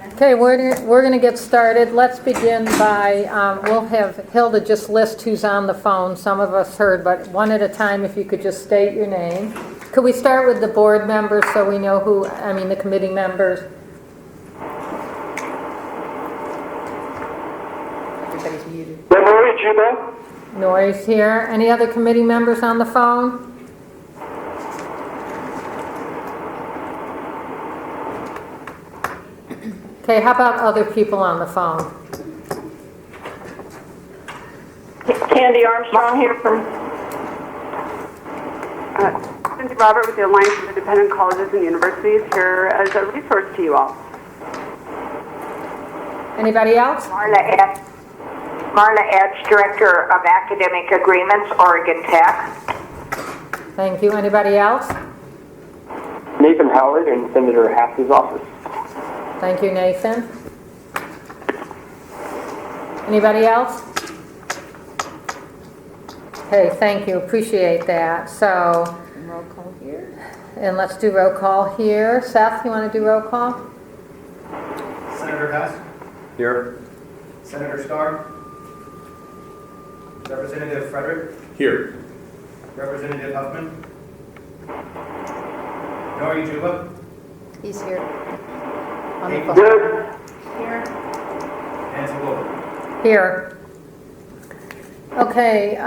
Okay, we're going to get started. Let's begin by, we'll have Hilda just list who's on the phone. Some of us heard, but one at a time, if you could just state your name. Could we start with the board members so we know who, the committee members? Everybody's muted. Memory, Juba. Noise here. Any other committee members on the phone? Okay, how about other people on the phone? Candy Armstrong here from Cindy Robert with the Alliance of Independent Colleges and Universities, here as a resource to you all. Anybody else? Marla Edge, Director of Academic Agreements, Oregon Tech. Thank you. Anybody else? Nathan Howard in Senator Hass's office. Thank you, Nathan. Anybody else? Okay, thank you. Appreciate that. So, Roll call here. and let's do roll call here. Seth, you want to do roll call? Senator Hess, Here. Senator Starr, Representative Frederick, Here. Representative Huffman, Nori Juba, He's here. On the Kate phone. Good. Here. Nancy Wolf. Here. Okay,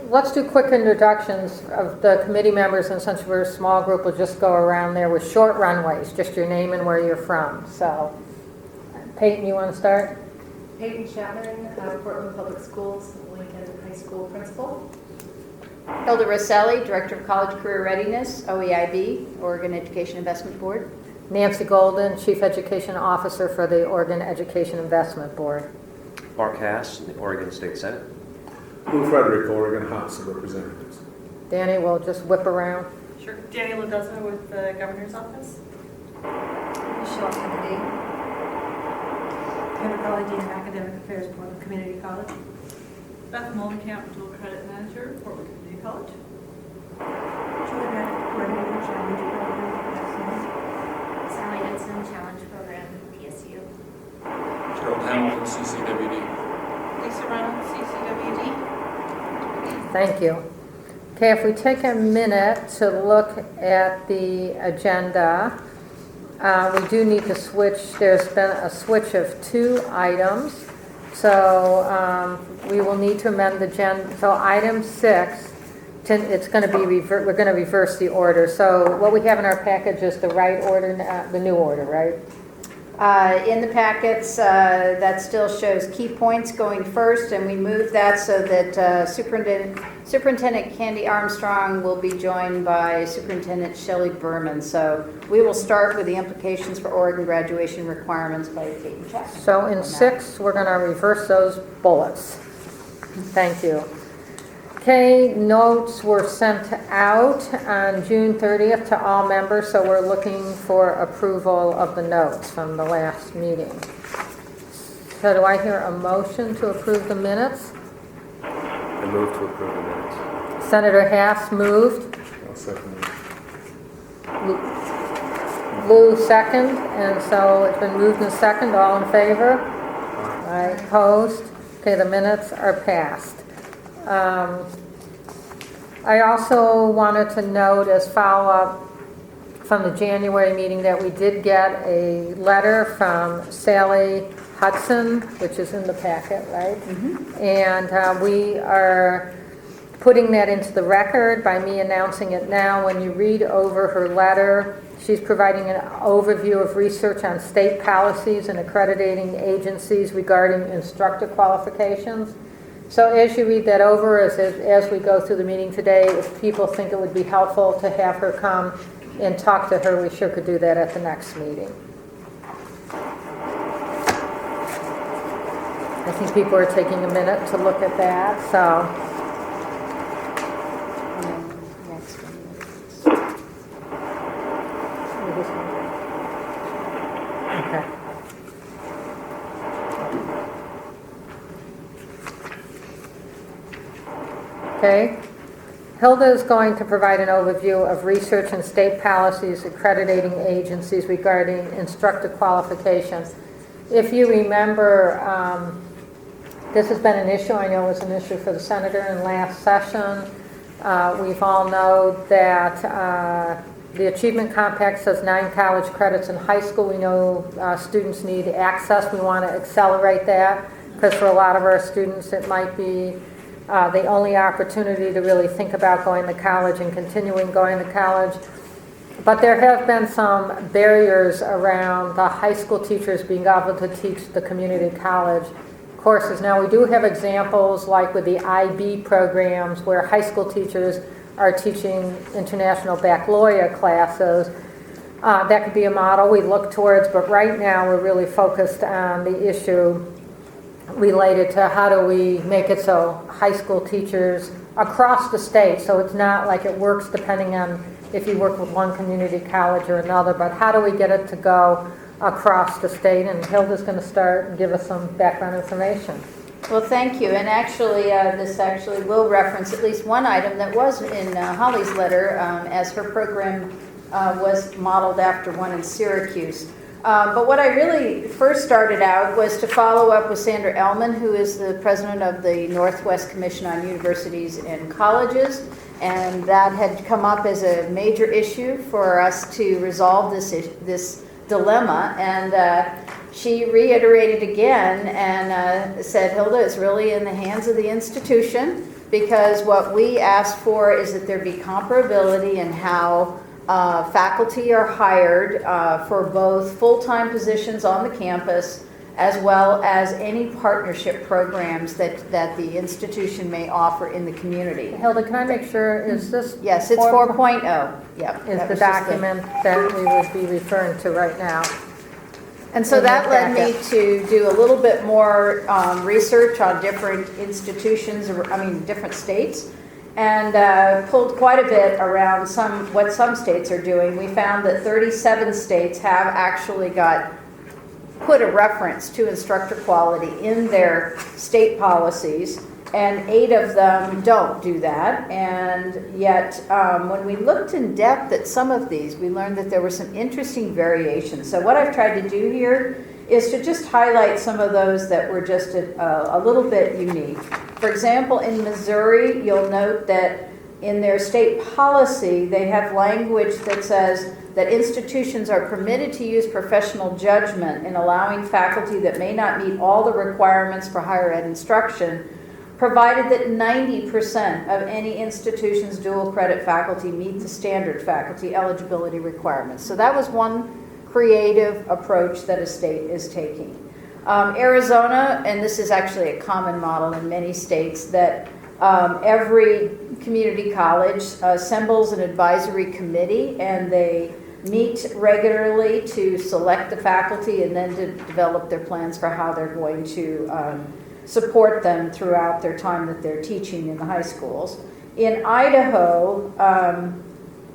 let's do quick introductions of the committee members, and since we're a small group, we'll just go around there with short runways, just your name and where you're from. So, Peyton, you want to start? Peyton Chapman, Portland Public Schools, Lincoln High School Principal. Hilda Rosselli, Director of College Career Readiness, OEIB, Oregon Education Investment Board. Nancy Golden, Chief Education Officer for the Oregon Education Investment Board. Mark Hass, in the Oregon State Senate. Lou Frederick, Oregon House of Representatives. Danny will just whip around. Sure. Danny Ledezma with the Governor's Office. Michelle Kennedy. Heather College, Dean of Academic Affairs, Portland Community College. Beth Molenkamp, Dual Credit Manager, Portland Community College. Julie Beck, Coordinator, Challenge Program, Sally Edson, Challenge Program, PSU. Gerald Hamilton, CCWD. Lisa Reynolds, CCWD. Thank you. Okay, if we take a minute to look at the agenda, we do need to switch. There's been a switch of 2 items. So we will need to amend the agenda. So item 6, it's going to be we're going to reverse the order. So what we have in our package is the right order, the new order, right? In the packets, that still shows key points going first, and we moved that so that Superintendent Candy Armstrong will be joined by Superintendent Shelley Berman. So we will start with the implications for Oregon graduation requirements by Peyton Chapman. So in 6, we're going to reverse those bullets. Thank you. Okay, notes were sent out on June 30th to all members, so we're looking for approval of the notes from the last meeting. So do I hear a motion to approve the minutes? I move to approve the minutes. Senator Hass moved. I'll second it. Lou second, and so it's been moved and second. All in favor? Aye. Opposed? Okay, the minutes are passed. I also wanted to note as follow-up from the January meeting that we did get a letter from Sally Hudson, which is in the packet, right? Mm-hmm. And we are putting that into the record by me announcing it now. When you read over her letter, she's providing an overview of research on state policies and accrediting agencies regarding instructor qualifications. So as you read that over, as we go through the meeting today, if people think it would be helpful to have her come and talk to her, we sure could do that at the next meeting. I think people are taking a minute to look at that, so. Next one. Okay. Okay. Hilda is going to provide an overview of research and state policies accrediting agencies regarding instructor qualifications. If you remember, this has been an issue. I know it was an issue for the senator in last session. We've all know that the Achievement Compact says 9 college credits in high school. We know students need access. We want to accelerate that because for a lot of our students it might be the only opportunity to really think about going to college and continuing going to college. But there have been some barriers around the high school teachers being able to teach the community college courses. Now we do have examples like with the IB programs where high school teachers are teaching international baccalaureate classes. That could be a model we look towards, but right now we're really focused on the issue related to how do we make it so high school teachers across the state, so it's not like it works depending on if you work with one community college or another, but how do we get it to go across the state? And Hilda's going to start and give us some background information. Well, thank you. And actually, this actually will reference at least one item that was in Holly's letter, as her program was modeled after one in Syracuse. But what I really first started out was to follow up with Sandra Ellman, who is the president of the Northwest Commission on Universities and Colleges. And that had come up as a major issue for us to resolve this dilemma. And she reiterated again and said, Hilda, it's really in the hands of the institution, because what we ask for is that there be comparability in how faculty are hired for both full-time positions on the campus as well as any partnership programs that the institution may offer in the community. Hilda, can I make sure, is this? Yes, it's 4.0. Yeah, is the document that we would be referring to right now. And so that led me to do a little bit more research on different institutions, different states, and pulled quite a bit around what some states are doing. We found that 37 states have actually put a reference to instructor quality in their state policies, and 8 of them don't do that. And yet, when we looked in depth at some of these, we learned that there were some interesting variations. So what I've tried to do here is to just highlight some of those that were just a little bit unique. For example, in Missouri, you'll note that in their state policy, they have language that says that institutions are permitted to use professional judgment in allowing faculty that may not meet all the requirements for higher ed instruction, provided that 90% of any institution's dual credit faculty meet the standard faculty eligibility requirements. So that was one creative approach that a state is taking. Arizona, and this is actually a common model in many states, that every community college assembles an advisory committee, and they meet regularly to select the faculty and then to develop their plans for how they're going to support them throughout their time that they're teaching in the high schools. In Idaho,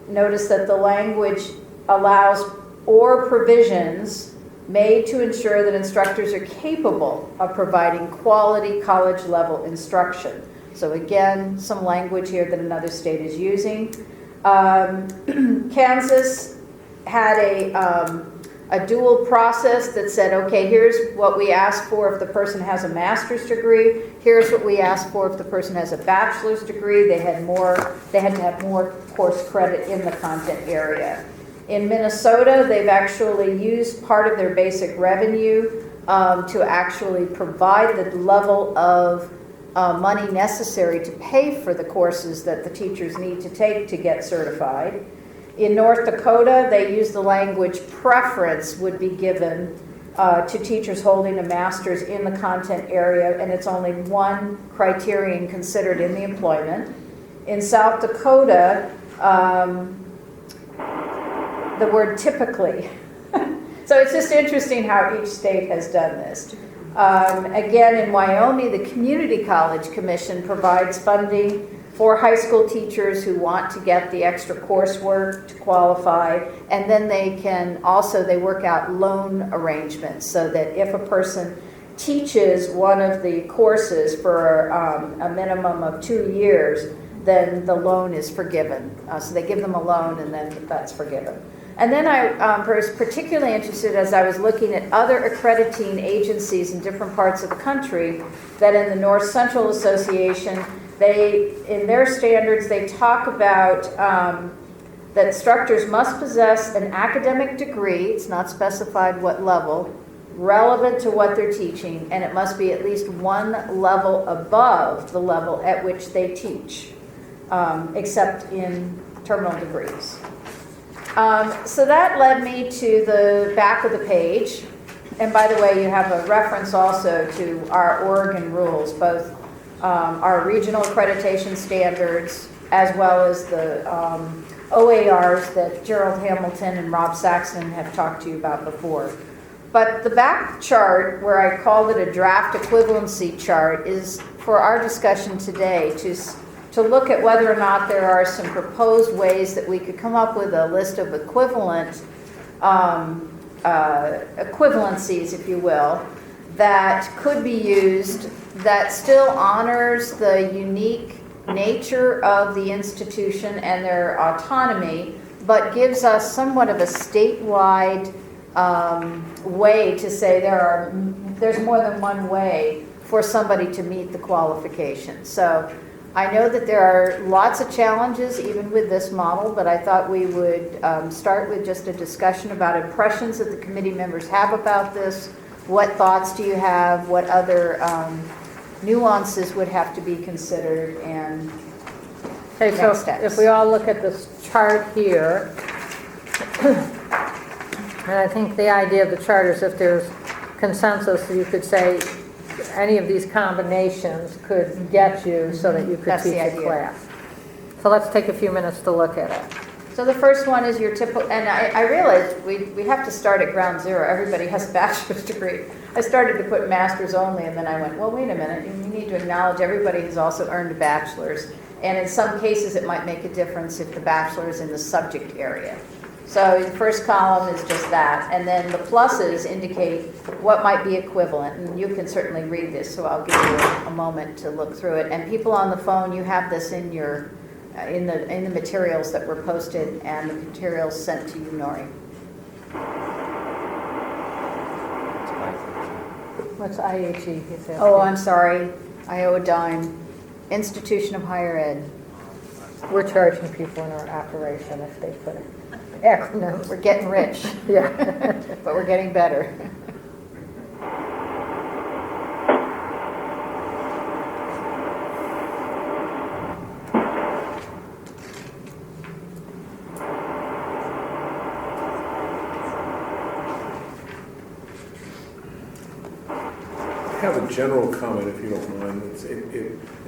notice that the language allows or provisions made to ensure that instructors are capable of providing quality college-level instruction. So again, some language here that another state is using. Kansas had a dual process that said, okay, here's what we ask for if the person has a master's degree. Here's what we ask for if the person has a bachelor's degree. They had to have more course credit in the content area. In Minnesota, they've actually used part of their basic revenue to actually provide the level of money necessary to pay for the courses that the teachers need to take to get certified. In North Dakota, they use the language preference would be given to teachers holding a master's in the content area, and it's only one criterion considered in the employment. In South Dakota, the word typically. So it's just interesting how each state has done this. Again, in Wyoming, the Community College Commission provides funding for high school teachers who want to get the extra coursework to qualify, and then they work out loan arrangements so that if a person teaches one of the courses for a minimum of 2 years, then the loan is forgiven. So they give them a loan and then that's forgiven. And then I was particularly interested as I was looking at other accrediting agencies in different parts of the country, that in the North Central Association, in their standards, they talk about that instructors must possess an academic degree, it's not specified what level, relevant to what they're teaching, and it must be at least one level above the level at which they teach, except in terminal degrees. So that led me to the back of the page. And by the way, you have a reference also to our Oregon rules, both our regional accreditation standards as well as the OARs that Gerald Hamilton and Rob Saxon have talked to you about before. But the back chart, where I called it a draft equivalency chart, is for our discussion today to look at whether or not there are some proposed ways that we could come up with a list of equivalencies, if you will, that could be used, that still honors the unique nature of the institution and their autonomy, but gives us somewhat of a statewide way to say there's more than one way for somebody to meet the qualifications. So I know that there are lots of challenges even with this model, but I thought we would start with just a discussion about impressions that the committee members have about this. What thoughts do you have? What other nuances would have to be considered, and Okay, so next steps? if we all look at this chart here, and I think the idea of the chart is if there's consensus, you could say any of these combinations could get you so that you could That's teach the a idea. class. So let's take a few minutes to look at it. So the first one is your typical, and I realized we have to start at ground zero. Everybody has a bachelor's degree. I started to put master's only, and then I went, well, wait a minute, you need to acknowledge everybody has also earned a bachelor's. And in some cases, it might make a difference if the bachelor is in the subject area. So the first column is just that, and then the pluses indicate what might be equivalent, and you can certainly read this, so I'll give you a moment to look through it. And people on the phone, you have this in your in the materials that were posted and the materials sent to you, Nori. What's IHE? Oh, I'm sorry, I owe a dime. Institution of Higher Ed. We're charging people in our operation if they put acronyms. We're getting rich. Yeah. But we're getting better. I have a general comment, if you don't mind.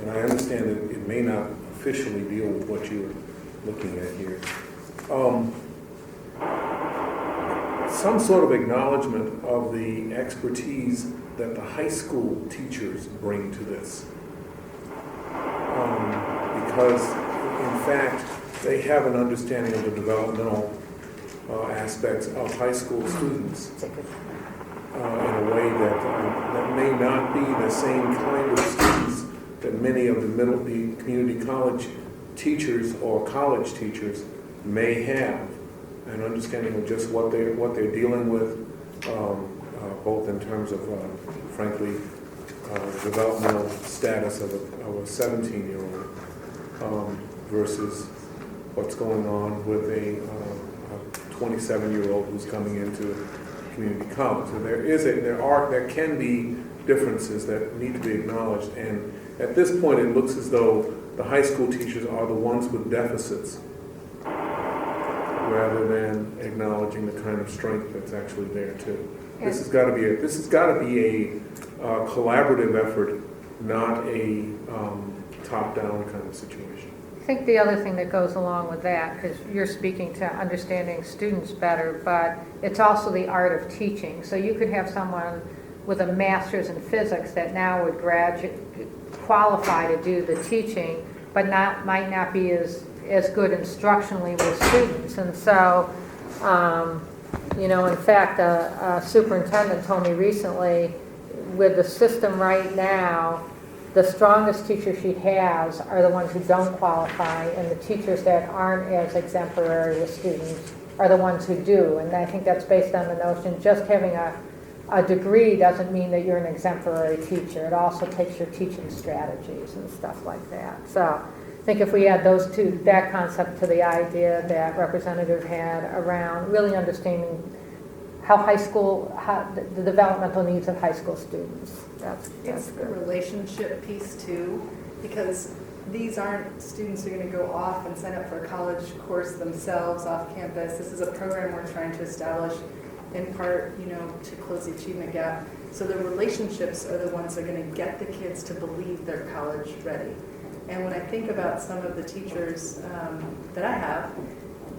And I understand that it may not officially deal with what you're looking at here. Some sort of acknowledgement of the expertise that the high school teachers bring to this. Because, in fact, they have an understanding of the developmental aspects of high school students in a way that may not be the same kind of students that many of the community college teachers or college teachers may have, an understanding of just what they're dealing with, both in terms of, frankly, developmental status of a 17-year-old there what's going on with a 27-year-old who's coming into community college. So there can be differences that need to be acknowledged, and at this point it looks as though the high school teachers are the ones with deficits rather than acknowledging the kind of strength that's actually there too. This has got to be a collaborative effort, not a top-down kind of situation. I think the other thing that goes along with that, because you're speaking to understanding students better, but it's also the art of teaching. So you could have someone with a master's in physics that now would qualify to do the teaching, but might not be as good instructionally with students. And so, in fact, a superintendent told me recently, with the system right now, the strongest teachers she has are the ones who don't qualify, and the teachers that aren't as exemplary with students are the ones who do. And I think that's based on the notion just having a degree doesn't mean that you're an exemplary teacher. It also takes your teaching strategies and stuff like that. So I think if we add that concept to the idea that Representative had around really understanding how the developmental needs of high school students. That's It's the good. relationship piece too, because these aren't students who are going to go off and sign up for a college course themselves off campus. This is a program we're trying to establish in part, to close the achievement gap. So the relationships are the ones that are going to get the kids to believe they're college ready. And when I think about some of the teachers that I have,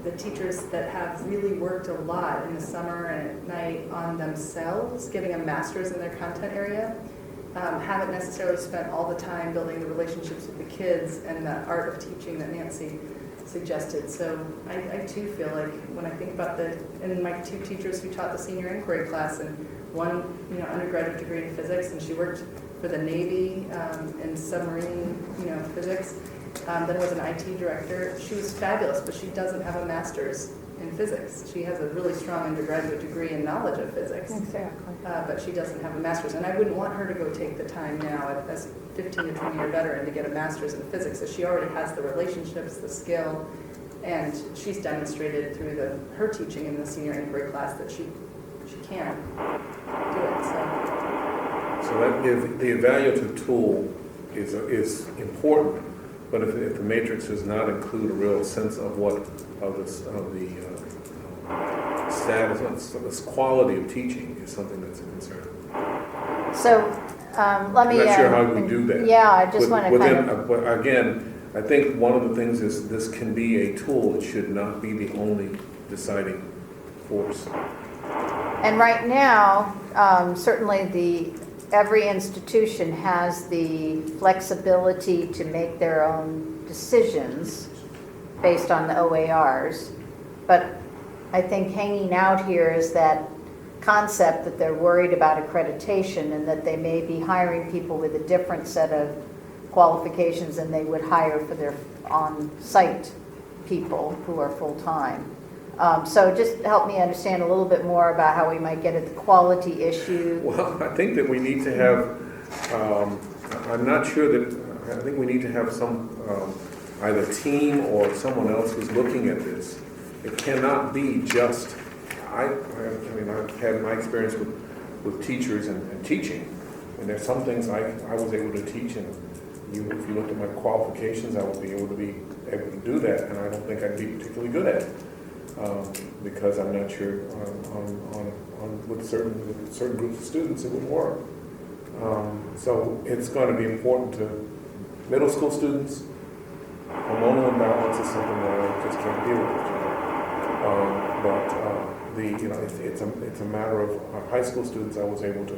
the teachers that have really worked a lot in the summer and at night on themselves, getting a master's in their content area, haven't necessarily spent all the time building the relationships with the kids and the art of teaching that Nancy suggested. So I too feel like when I think about and my two teachers who taught the senior inquiry class, and one undergraduate degree in physics, and she worked for the Navy in submarine physics. Then was an IT director. She was fabulous, but she doesn't have a master's in physics. She has a really strong undergraduate degree in knowledge of physics. Exactly. But she doesn't have a master's. And I wouldn't want her to go take the time now as 15 to 20-year veteran to get a master's in physics. So she already has the relationships, the skill, and she's demonstrated through her teaching in the senior inquiry class that she can do it. So that the evaluative tool is important, but if the matrix does not include a real sense of the status, of this quality of teaching is something that's a concern. So let me. I'm not sure how we do that. Yeah, I just want to kind of. But again, I think one of the things is this can be a tool. It should not be the only deciding force. And right now, certainly every institution has the flexibility to make their own decisions based on the OARs. But I think hanging out here is that concept that they're worried about accreditation and that they may be hiring people with a different set of qualifications than they would hire for their on-site people who are full-time. So just help me understand a little bit more about how we might get at the quality issue. Well, I think that we need to have, I'm not sure that, I think we need to have some, either team or someone else who's looking at this. It cannot be just, I've had my experience with teachers and teaching, and there's some things I was able to teach, and if you looked at my qualifications, I would be able to do that, and I don't think I'd be particularly good at it. Because I'm not sure with certain groups of students it would work. So it's going to be important to middle school students. Hormonal imbalance is something that I just can't deal with. It's a matter of high school students. I was able to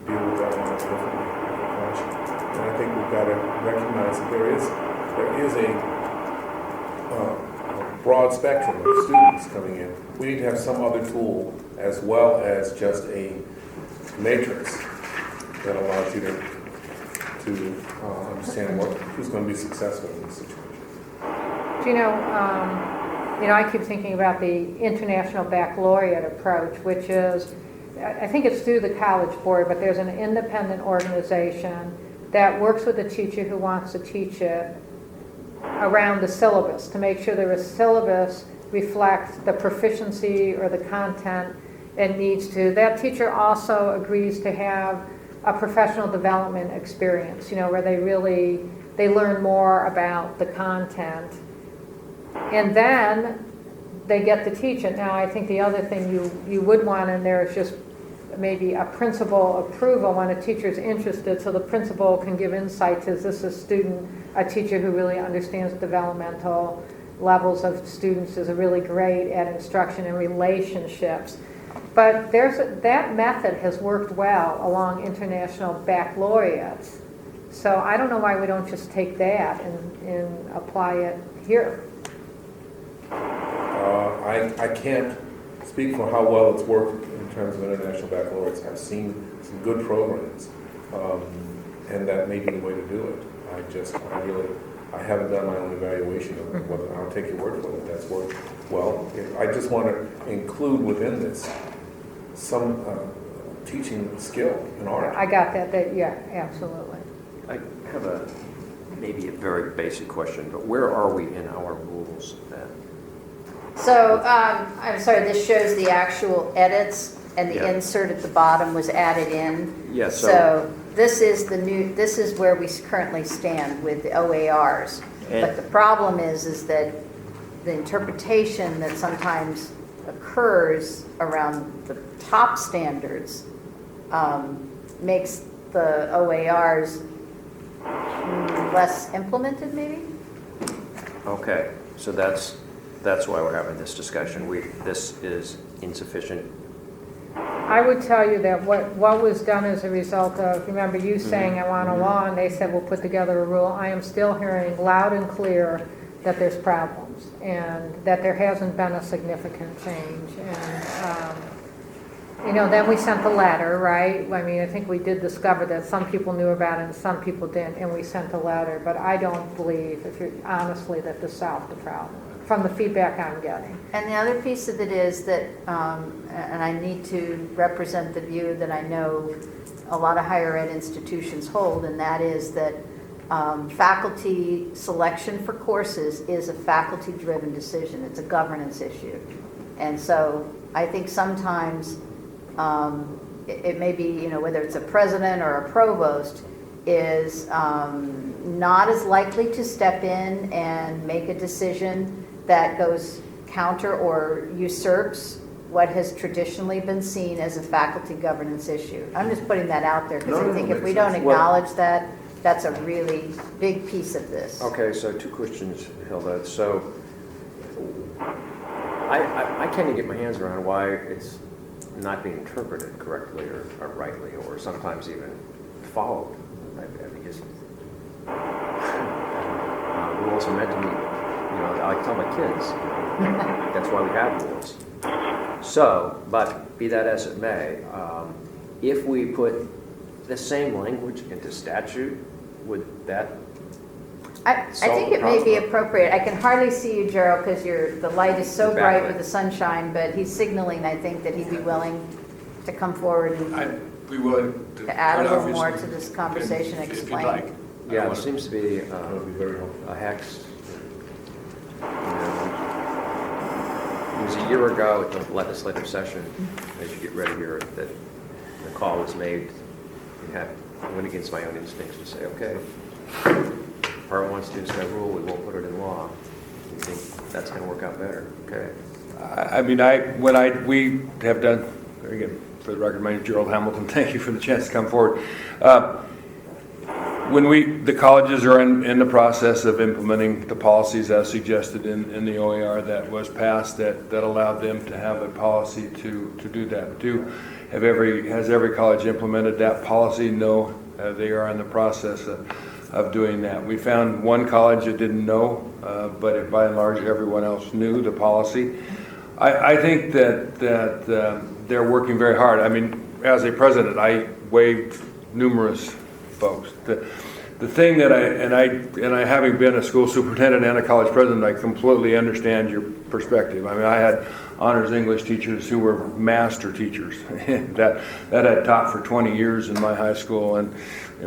deal with that in a different fashion, and I think we've got to recognize that there is a broad spectrum of students coming in. We need to have some other tool as well as just a matrix that allows you to understand who's going to be successful in this situation. I keep thinking about the International Baccalaureate approach, which is, I think it's through the College Board, but there's an independent organization that works with a teacher who wants to teach it around the syllabus to make sure the syllabus reflects the proficiency or the content it needs to. That teacher also agrees to have a professional development experience, where they learn more about the content, and then they get to teach it. Now, I think the other thing you would want in there is just maybe a principal approval when a teacher's interested, so the principal can give insights. Is this a teacher who really understands developmental levels of students, is really great at instruction and relationships. But that method has worked well along international baccalaureates. So I don't know why we don't just take that and apply it here. I can't speak for how well it's worked in terms of international baccalaureates. I've seen some good programs. and that may be the way to do it. I haven't done my own evaluation of whether, I'll take your word for it, that's worth, well, I just want to include within this some teaching skill in art. I got that, yeah, absolutely. I have maybe a very basic question, but where are we in our rules then? So, I'm sorry, this shows the actual edits, and the Yeah. insert at the bottom was added in. Yeah, So this is where we currently stand with the OARs. And- But the problem is that the interpretation that sometimes occurs around the top standards makes the OARs less implemented, maybe? Okay, so that's why we're having this discussion. This is insufficient. I would tell you that what was done as a result of, remember you saying I want a law, and they said we'll put together a rule. I am still hearing loud and clear that there's problems, and that there hasn't been a significant change. And, then we sent the letter, right? I mean, I think we did discover that some people knew about it and some people didn't, and we sent a letter. But I don't believe, honestly, that this solved the problem, from the feedback I'm getting. And the other piece of it is that, and I need to represent the view that I know a lot of higher ed institutions hold, and that is that faculty selection for courses is a faculty-driven decision. It's a governance issue. And so I think sometimes it may be, whether it's a president or a provost, is not as likely to step in and make a decision that goes counter or usurps what has traditionally been seen as a faculty governance issue. I'm just putting that out there because I think if we don't acknowledge that, that's a really big piece of this. Okay, so two questions, Hilda. So I can't even get my hands around why it's not being interpreted correctly or rightly, or sometimes even followed. Because rules are meant to be, I tell my kids, that's why we have rules. So, but be that as it may, if we put the same language into statute, would that I think it may be appropriate. I can hardly see you, Gerald, because the light is so bright with the sunshine, but he's signaling, I think, that he'd be willing to come forward and I'd be willing to add a little obviously, more to this conversation, if you'd explain. like. Yeah, I it seems to be That would be very helpful. a hex. It was a year ago at the legislative session, as you get ready here, that the call was made. I went against my own instincts to say, okay, Part 1 students got a rule, we won't put it in law. We think that's going to work out better. Okay. We have done, very good, for the record, my name is Gerald Hamilton, thank you for the chance to come forward. The colleges are in the process of implementing the policies as suggested in the OER that was passed that allowed them to have a policy to do that. Has every college implemented that policy? No, they are in the process of doing that. We found one college that didn't know, but by and large everyone else knew the policy. I think that they're working very hard. I mean, as a president, I waived numerous folks. The thing that I having been a school superintendent and a college president, I completely understand your perspective. I mean, I had honors English teachers who were master teachers that had taught for 20 years in my high school and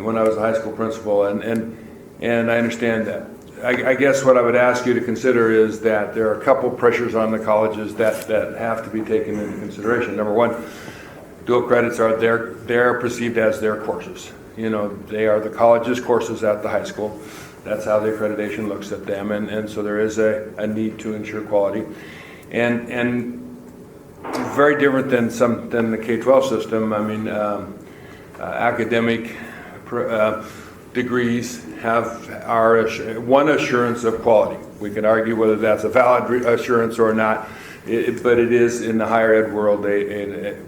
when I was a high school principal, and I understand that. I guess what I would ask you to consider is that there are a couple pressures on the colleges that have to be taken into consideration. Number one, dual credits they're perceived as their courses. They are the college's courses at the high school. That's how the accreditation looks at them, and so there is a need to ensure quality. And it's very different than the K-12 system. I mean, academic degrees are one assurance of quality. We can argue whether that's a valid assurance or not, but it is in the higher ed world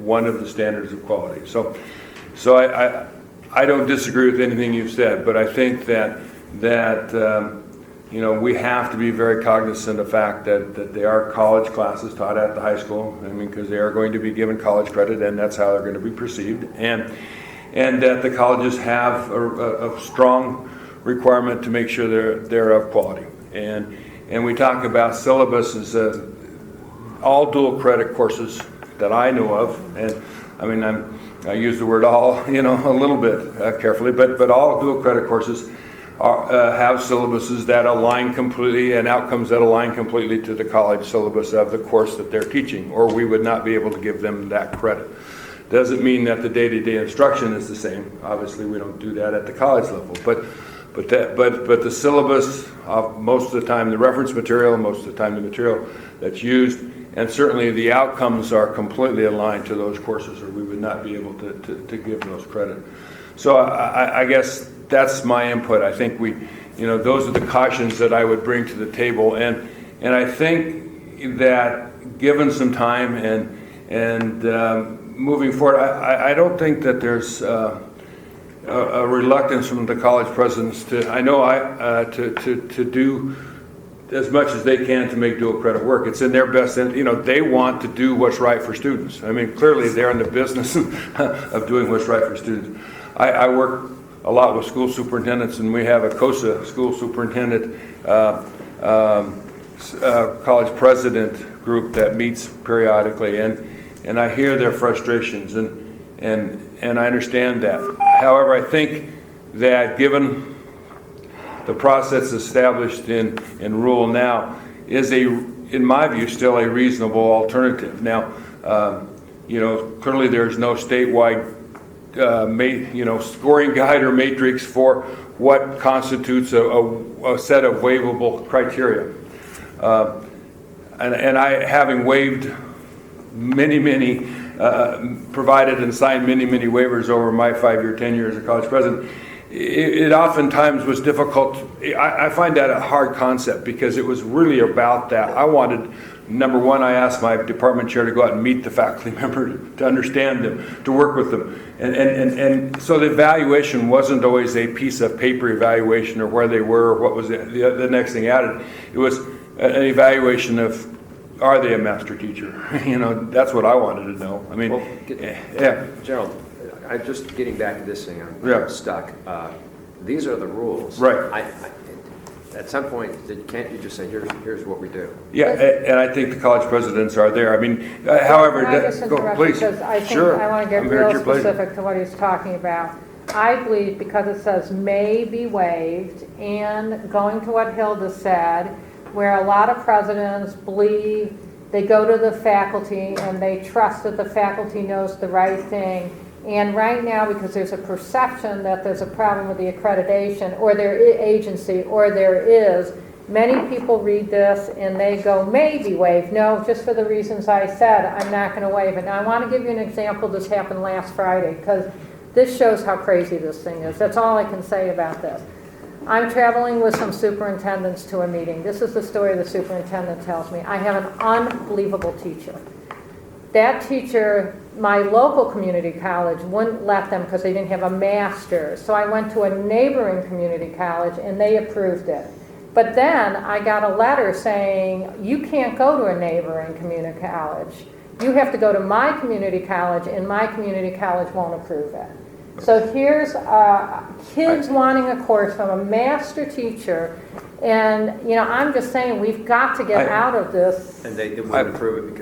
one of the standards of quality. So I don't disagree with anything you've said, but I think that we have to be very cognizant of the fact that they are college classes taught at the high school. I mean, because they are going to be given college credit, and that's how they're going to be perceived. and that the colleges have a strong requirement to make sure they're of quality. And we talk about syllabus as all dual credit courses that I know of, and I mean I use the word all, a little bit carefully, but all dual credit courses have syllabuses that align completely and outcomes that align completely to the college syllabus of the course that they're teaching, or we would not be able to give them that credit. Doesn't mean that the day-to-day instruction is the same. Obviously, we don't do that at the college level, but the syllabus, most of the time the reference material, most of the time the material that's used, and certainly the outcomes are completely aligned to those courses, or we would not be able to give those credit. So I guess that's my input. I think those are the cautions that I would bring to the table, and I think that given some time and moving forward, I don't think that there's a reluctance from the college presidents to do as much as they can to make dual credit work. It's in their best, and they want to do what's right for students. I mean, clearly they're in the business of doing what's right for students. I work a lot with school superintendents, and we have a COSA school superintendent college president group that meets periodically, and I hear their frustrations, and I understand that. However, I think that given the process established in rule now is in my view, still a reasonable alternative. Now, clearly there's no statewide scoring guide or matrix for what constitutes a set of waivable criteria. And I, having waived many, provided and signed many waivers over my 5-year tenure as a college president, it oftentimes was difficult. I find that a hard concept because it was really about that. I wanted, number one, I asked my department chair to go out and meet the faculty member to understand them, to work with them. And so the evaluation wasn't always a piece of paper evaluation or where they were or what was the next thing added. It was an evaluation of, are they a master teacher? That's what I wanted to know. I mean, yeah. Gerald, I'm just getting back to this thing. I'm stuck. These are the rules. Right. At some point, can't you just say, here's what we do? Yeah, and I think the college presidents are there. I mean, however, Can I just interrupt please. because I think Sure. I want to get I'm here at real your pleasure. specific to what he's talking about. I believe because it says may be waived, and going to what Hilda said, where a lot of presidents believe they go to the faculty and they trust that the faculty knows the right thing. And right now, because there's a perception that there's a problem with the accreditation or their agency, or there is, many people read this and they go, may be waived. No, just for the reasons I said, I'm not going to waive it. Now, I want to give you an example. This happened last Friday, because this shows how crazy this thing is. That's all I can say about this. I'm traveling with some superintendents to a meeting. This is the story the superintendent tells me. I have an unbelievable teacher. That teacher, my local community college wouldn't let them because they didn't have a master's. So I went to a neighboring community college and they approved it. But then I got a letter saying, you can't go to a neighboring community college. You have to go to my community college, and my community college won't approve it. So here's kids wanting a course from a master teacher, and I'm just saying we've got to get out of this. And they wouldn't approve it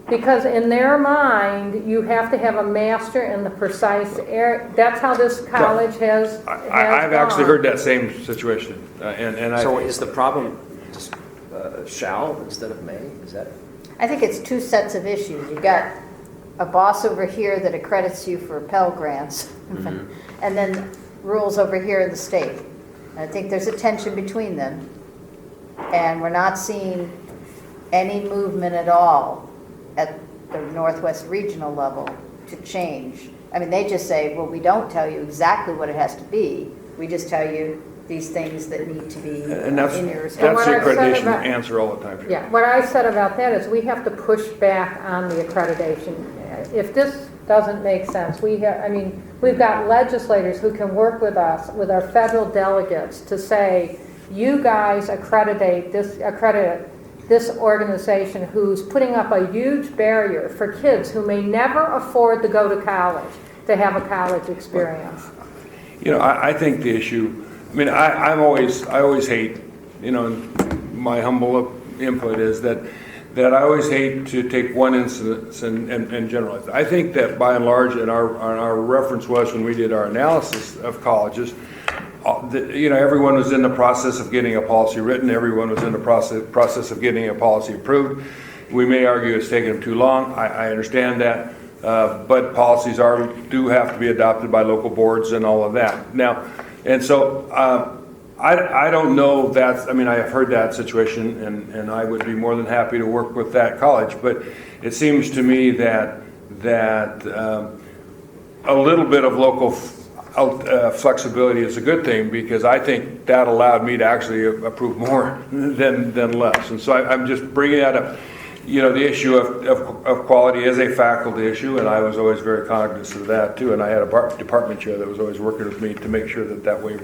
because in their mind you have to have a master in the precise area. That's how this college has I've actually heard that same situation, So is the problem just shall instead of may? Is that? I think it's two sets of issues. You've got a boss over here that accredits you for Pell Grants, and then rules over here in the state. I think there's a tension between them, and we're not seeing any movement at all at the Northwest regional level to change. I mean, they just say, well, we don't tell you exactly what it has to be. We just tell you these things that need to be and that's in your the accreditation answer all the time. Yeah, what I said about that is we have to push back on the accreditation. If this doesn't make sense, we've got legislators who can work with us, with our federal delegates, to say, you guys accredit this organization who's putting up a huge barrier for kids who may never afford to go to college. to have a college experience. You know, I think the issue, I mean, I always hate, you know, my humble input is that I always hate to take one instance and generalize. I think that by and large, and our reference was when we did our analysis of colleges, you know, everyone was in the process of getting a policy written. Everyone was in the process of getting a policy approved. We may argue it's taken them too long. I understand that. But policies do have to be adopted by local boards and all of that. Now, and so I don't know that, I mean, I have heard that situation and I would be more than happy to work with that college, but it seems to me that a little bit of local flexibility is a good thing, because I think that allowed me to actually approve more than less. And so I'm just bringing that up. You know, the issue of quality is a faculty issue, and I was always very cognizant of that too. And I had a department chair that was always working with me to make sure that waiver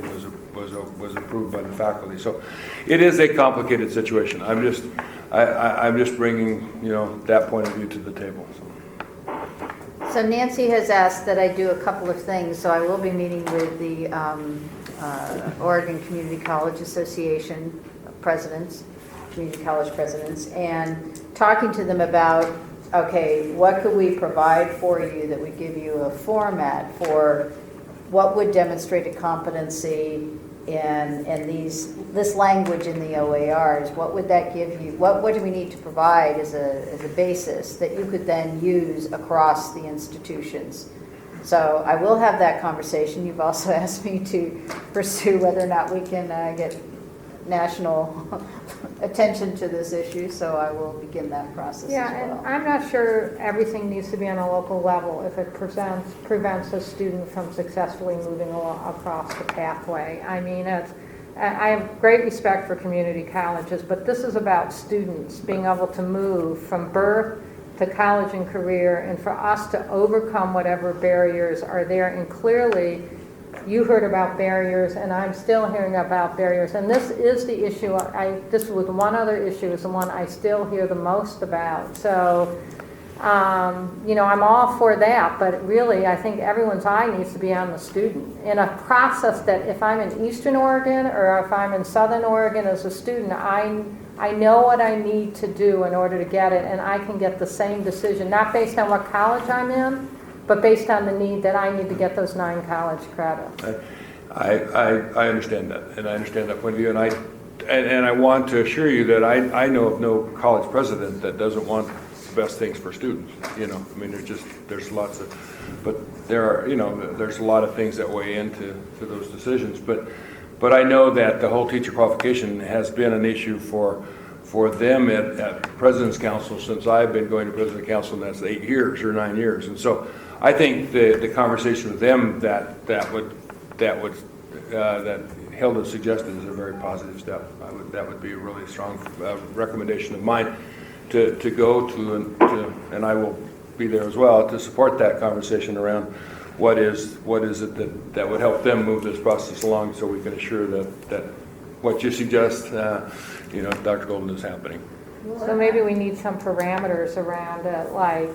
was approved by the faculty. So it is a complicated situation. I'm just bringing, you know, that point of view to the table. So Nancy has asked that I do a couple of things. So I will be meeting with the Oregon Community College Association presidents, community college presidents, and talking to them about, okay, what could we provide for you that would give you a format for what would demonstrate a competency in this language in the OARs? What would that give you? What do we need to provide as a basis that you could then use across the institutions? So I will have that conversation. You've also asked me to pursue whether or not we can get national attention to this issue, so I will begin that process Yeah, as well. and I'm not sure everything needs to be on a local level if it prevents a student from successfully moving across the pathway. I mean, I have great respect for community colleges, but this is about students being able to move from birth to college and career, and for us to overcome whatever barriers are there. And clearly, you heard about barriers, and I'm still hearing about barriers. And this is the issue. This with one other issue is the one I still hear the most about. So, you know, I'm all for that, but really, I think everyone's eye needs to be on the student in a process that if I'm in Eastern Oregon or if I'm in Southern Oregon as a student, I know what I need to do in order to get it, and I can get the same decision, not based on what college I'm in, but based on the need that I need to get those 9 college credits. I understand that, and I understand that point of view, and I want to assure you that I know of no college president that doesn't want the best things for students. You know, I mean, there's lots of, but there are, you know, there's a lot of things that weigh into those decisions. But I know that the whole teacher qualification has been an issue for them at President's Council since I've been going to President's Council, and that's 8 years or 9 years, and so. I think the conversation with them that Hilda suggested is a very positive step. That would be a really strong recommendation of mine to go to, and I will be there as well to support that conversation around what is it that would help them move this process along, so we can assure that what you suggest, you know, Dr. Golden, is happening. So maybe we need some parameters around it, like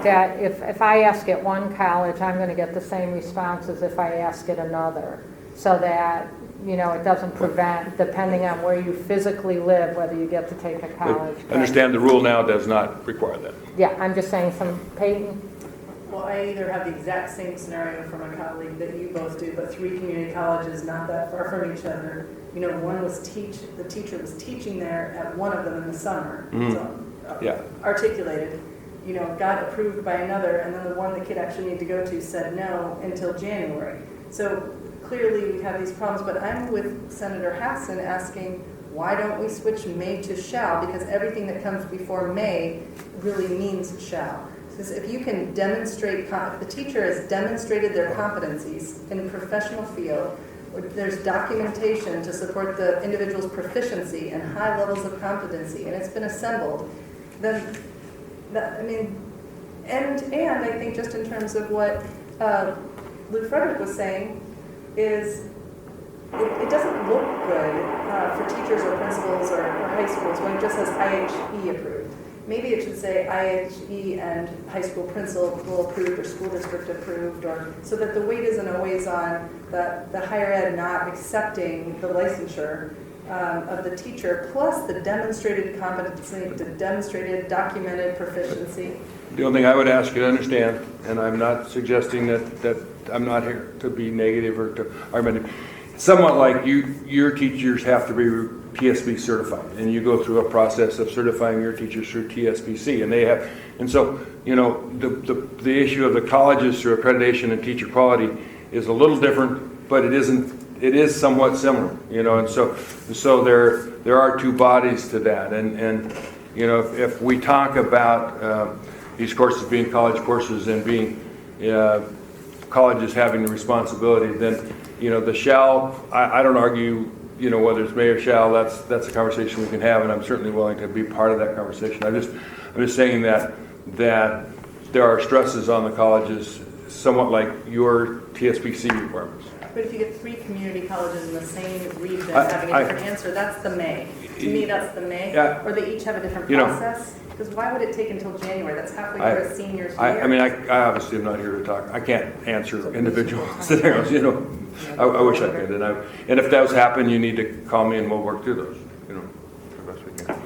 that if I ask at one college, I'm going to get the same response as if I ask at another, so that, you know, it doesn't prevent, depending on where you physically live, whether you get to take a college. Understand the rule now does not require that. Yeah, I'm just saying some, Peyton? Well, I either have the exact same scenario from a colleague that you both do, but 3 community colleges not that far from each other. You know, the teacher was teaching there at one of them in the summer. Mm-hmm. So, articulated, you know, got approved by another, and then the one the kid actually needed to go to said no until January. So clearly we have these problems, but I'm with Senator Hassan asking, why don't we switch may to shall? Because everything that comes before may really means shall. Because if you can demonstrate, if the teacher has demonstrated their competencies in a professional field, or there's documentation to support the individual's proficiency and high levels of competency, and it's been assembled, then that, I mean, and I think just in terms of what Luke Frederick was saying, is it doesn't look good for teachers or principals or high schools when it just says IHE approved. maybe it should say IHE and high school principal approved or school district approved, or so that the weight isn't always on the higher ed not accepting the licensure of the teacher, plus the demonstrated competency, the demonstrated documented proficiency. The only thing I would ask you to understand, and I'm not suggesting that I'm not here to be negative or to argument, somewhat like your teachers have to be TSB certified, and you go through a process of certifying your teachers through TSBC, and so the issue of the colleges through accreditation and teacher quality is a little different, but it is somewhat similar, and so there are two bodies to that, and if we talk about these courses being college courses and being colleges having the responsibility, then the shall, I don't argue whether it's may or shall, that's a conversation we can have, and I'm certainly willing to be part of that conversation. I'm just saying that there are stresses on the colleges, somewhat like your TSBC requirements. But if you get 3 community colleges in the same region having a different answer, that's the may. To me, that's the may. Yeah. Or they each have a different process. Because why would it take until January? That's halfway through a senior's year. I mean, I obviously am not here to talk. I can't answer individual scenarios. I wish I could. And if those happen, you need to call me and we'll work through those. The best we can.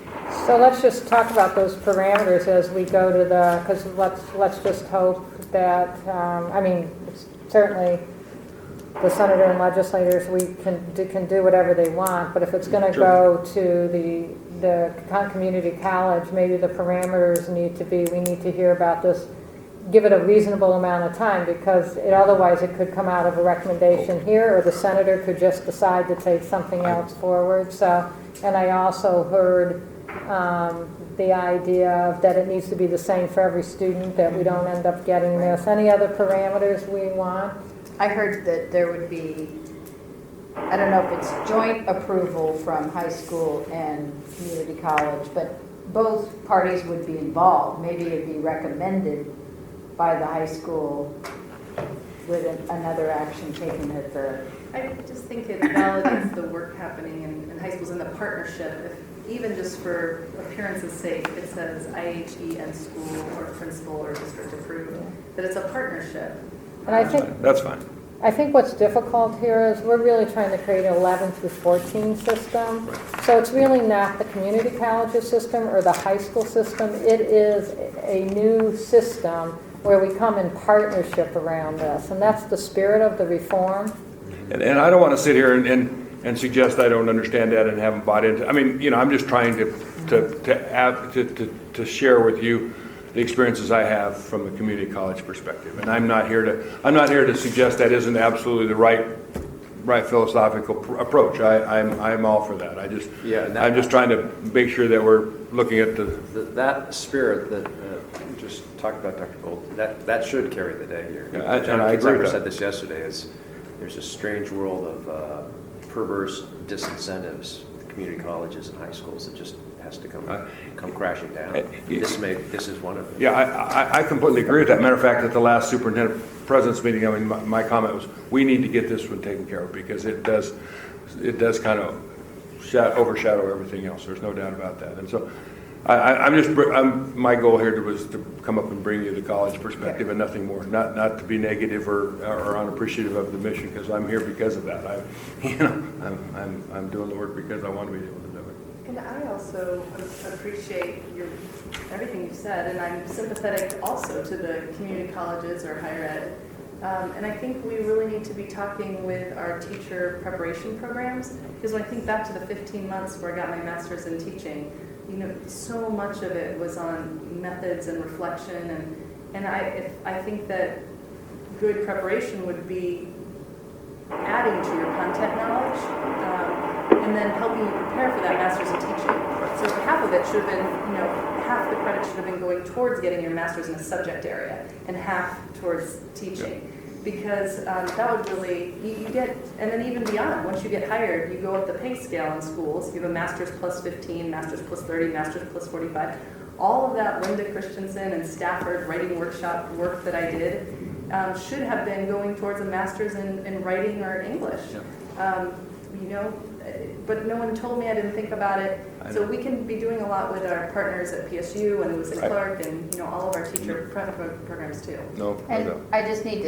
So let's just talk about those parameters as we go to because let's just hope that, certainly the senator and legislators, we can do whatever they want, but if it's going to go to the community college, maybe the parameters we need to hear about this, give it a reasonable amount of time, because otherwise it could come out of a recommendation here, or the senator could just decide to take something else forward. So, and I also heard the idea that it needs to be the same for every student, that we don't end up getting this. Any other parameters we want? I heard that there would be, I don't know if it's joint approval from high school and community college, but both parties would be involved. Maybe it'd be recommended by the high school with another action taken at the... I just think it validates the work happening in high schools and the partnership. If, even just for appearance's sake, it says IHE and school or principal or district approved, that it's a partnership. And I think that's fine. I think what's difficult here is we're really trying to create an 11 through 14 system. Right. So it's really not the community colleges system or the high school system. It is a new system where we come in partnership around this. And that's the spirit of the reform. And I don't want to sit here and suggest I don't understand that and haven't bought into. I mean, I'm just trying to share with you the experiences I have from the community college perspective, and I'm not here to suggest that isn't absolutely the right philosophical approach. I'm all for that. I'm just trying to make sure that we're looking at that spirit that you just talked about, Dr. Gold. That should carry the day here. Yeah, John I agree with that. said this yesterday. There's a strange world of perverse disincentives with community colleges and high schools that just has to come crashing down. This is one of them. Yeah, I completely agree with that. Matter of fact, at the last superintendent president's meeting, my comment was, we need to get this one taken care of, because it does kind of overshadow everything else. There's no doubt about that. And so my goal here was to come up and bring you the college perspective and nothing more. Not to be negative or unappreciative of the mission, because I'm here because of that. I'm doing the work because I want to be able to do it. And I also appreciate everything you've said, and I'm sympathetic also to the community colleges or higher ed. And I think we really need to be talking with our teacher preparation programs, because when I think back to the 15 months where I got my master's in teaching, so much of it was on methods and reflection, and I think that good preparation would be adding to your content knowledge, and then helping you prepare for that master's in teaching. So half of it should have been, half the credit should have been going towards getting your master's in a subject area, and half towards teaching. Because that would really, you get, and then even beyond, once you get hired, you go up the pay scale in schools. You have a master's plus 15, master's plus 30, master's plus 45. All of that Linda Christensen and Stafford writing workshop work that I did should have been going towards a master's in writing or English. but no one told me, I didn't think about it. So we can be doing a lot with our partners at PSU and Lewis and Right. Clark and, you know, all of our teacher programs too. No, And I just need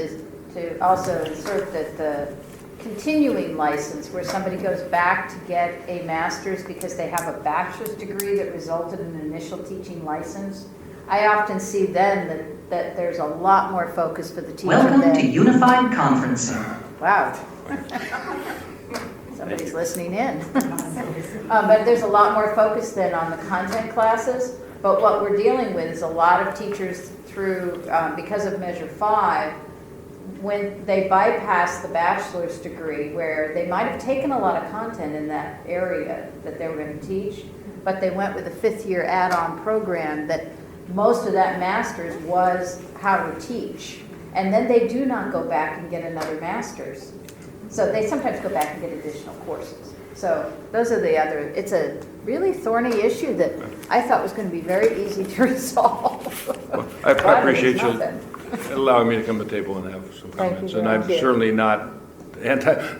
to also insert that the continuing license, where somebody goes back to get a master's because they have a bachelor's degree that resulted in an initial teaching license, I often see then that there's a lot more focus for the teacher. Welcome to Unified Conferencing. Wow. Somebody's listening in. But there's a lot more focus then on the content classes. But what we're dealing with is a lot of teachers through, because of Measure 5, when they bypass the bachelor's degree, where they might have taken a lot of content in that area that they were going to teach, but they went with a fifth-year add-on program that most of that master's was how to teach. And then they do not go back and get another master's. So they sometimes go back and get additional courses. So those are the other, it's a really thorny issue that I thought was going to be very easy to resolve. Well, I appreciate you allowing me to come to the table and have some comments. And I'm certainly not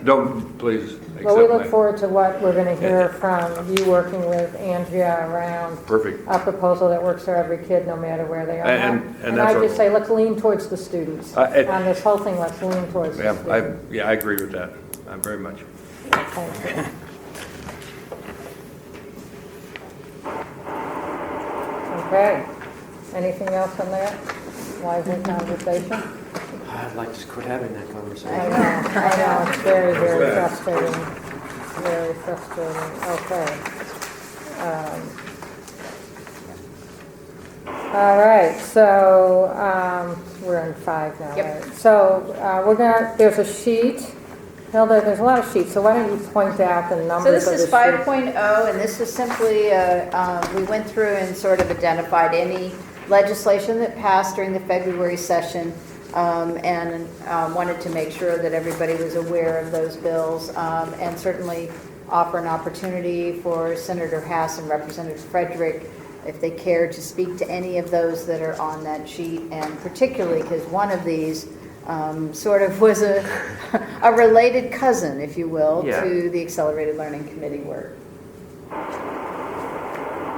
don't, please accept Well, we look my- forward to what we're going to hear from you working with Andrea around Perfect. a proposal that works for every kid, no matter where they are. And And that's I our just say, let's lean towards the students. On this whole thing, let's lean towards the students. Yeah, I agree with that. Very much. Thank you. Okay. Anything else on that? Lively conversation? I'd like to quit having that conversation. I know, it's very, very frustrating. Very frustrating. Okay. All right, so we're on 5 now, Yep. right? So there's a sheet. Hilda, there's a lot of sheets, so why don't you point out the So numbers this of the is sheets? 5.0, and this is simply, we went through and sort of identified any legislation that passed during the February session, and wanted to make sure that everybody was aware of those bills, and certainly offer an opportunity for Senator Hass and Representative Frederick, if they care, to speak to any of those that are on that sheet, and particularly because one of these sort of was a related cousin, if you will, Yeah. to the Accelerated Learning Committee work.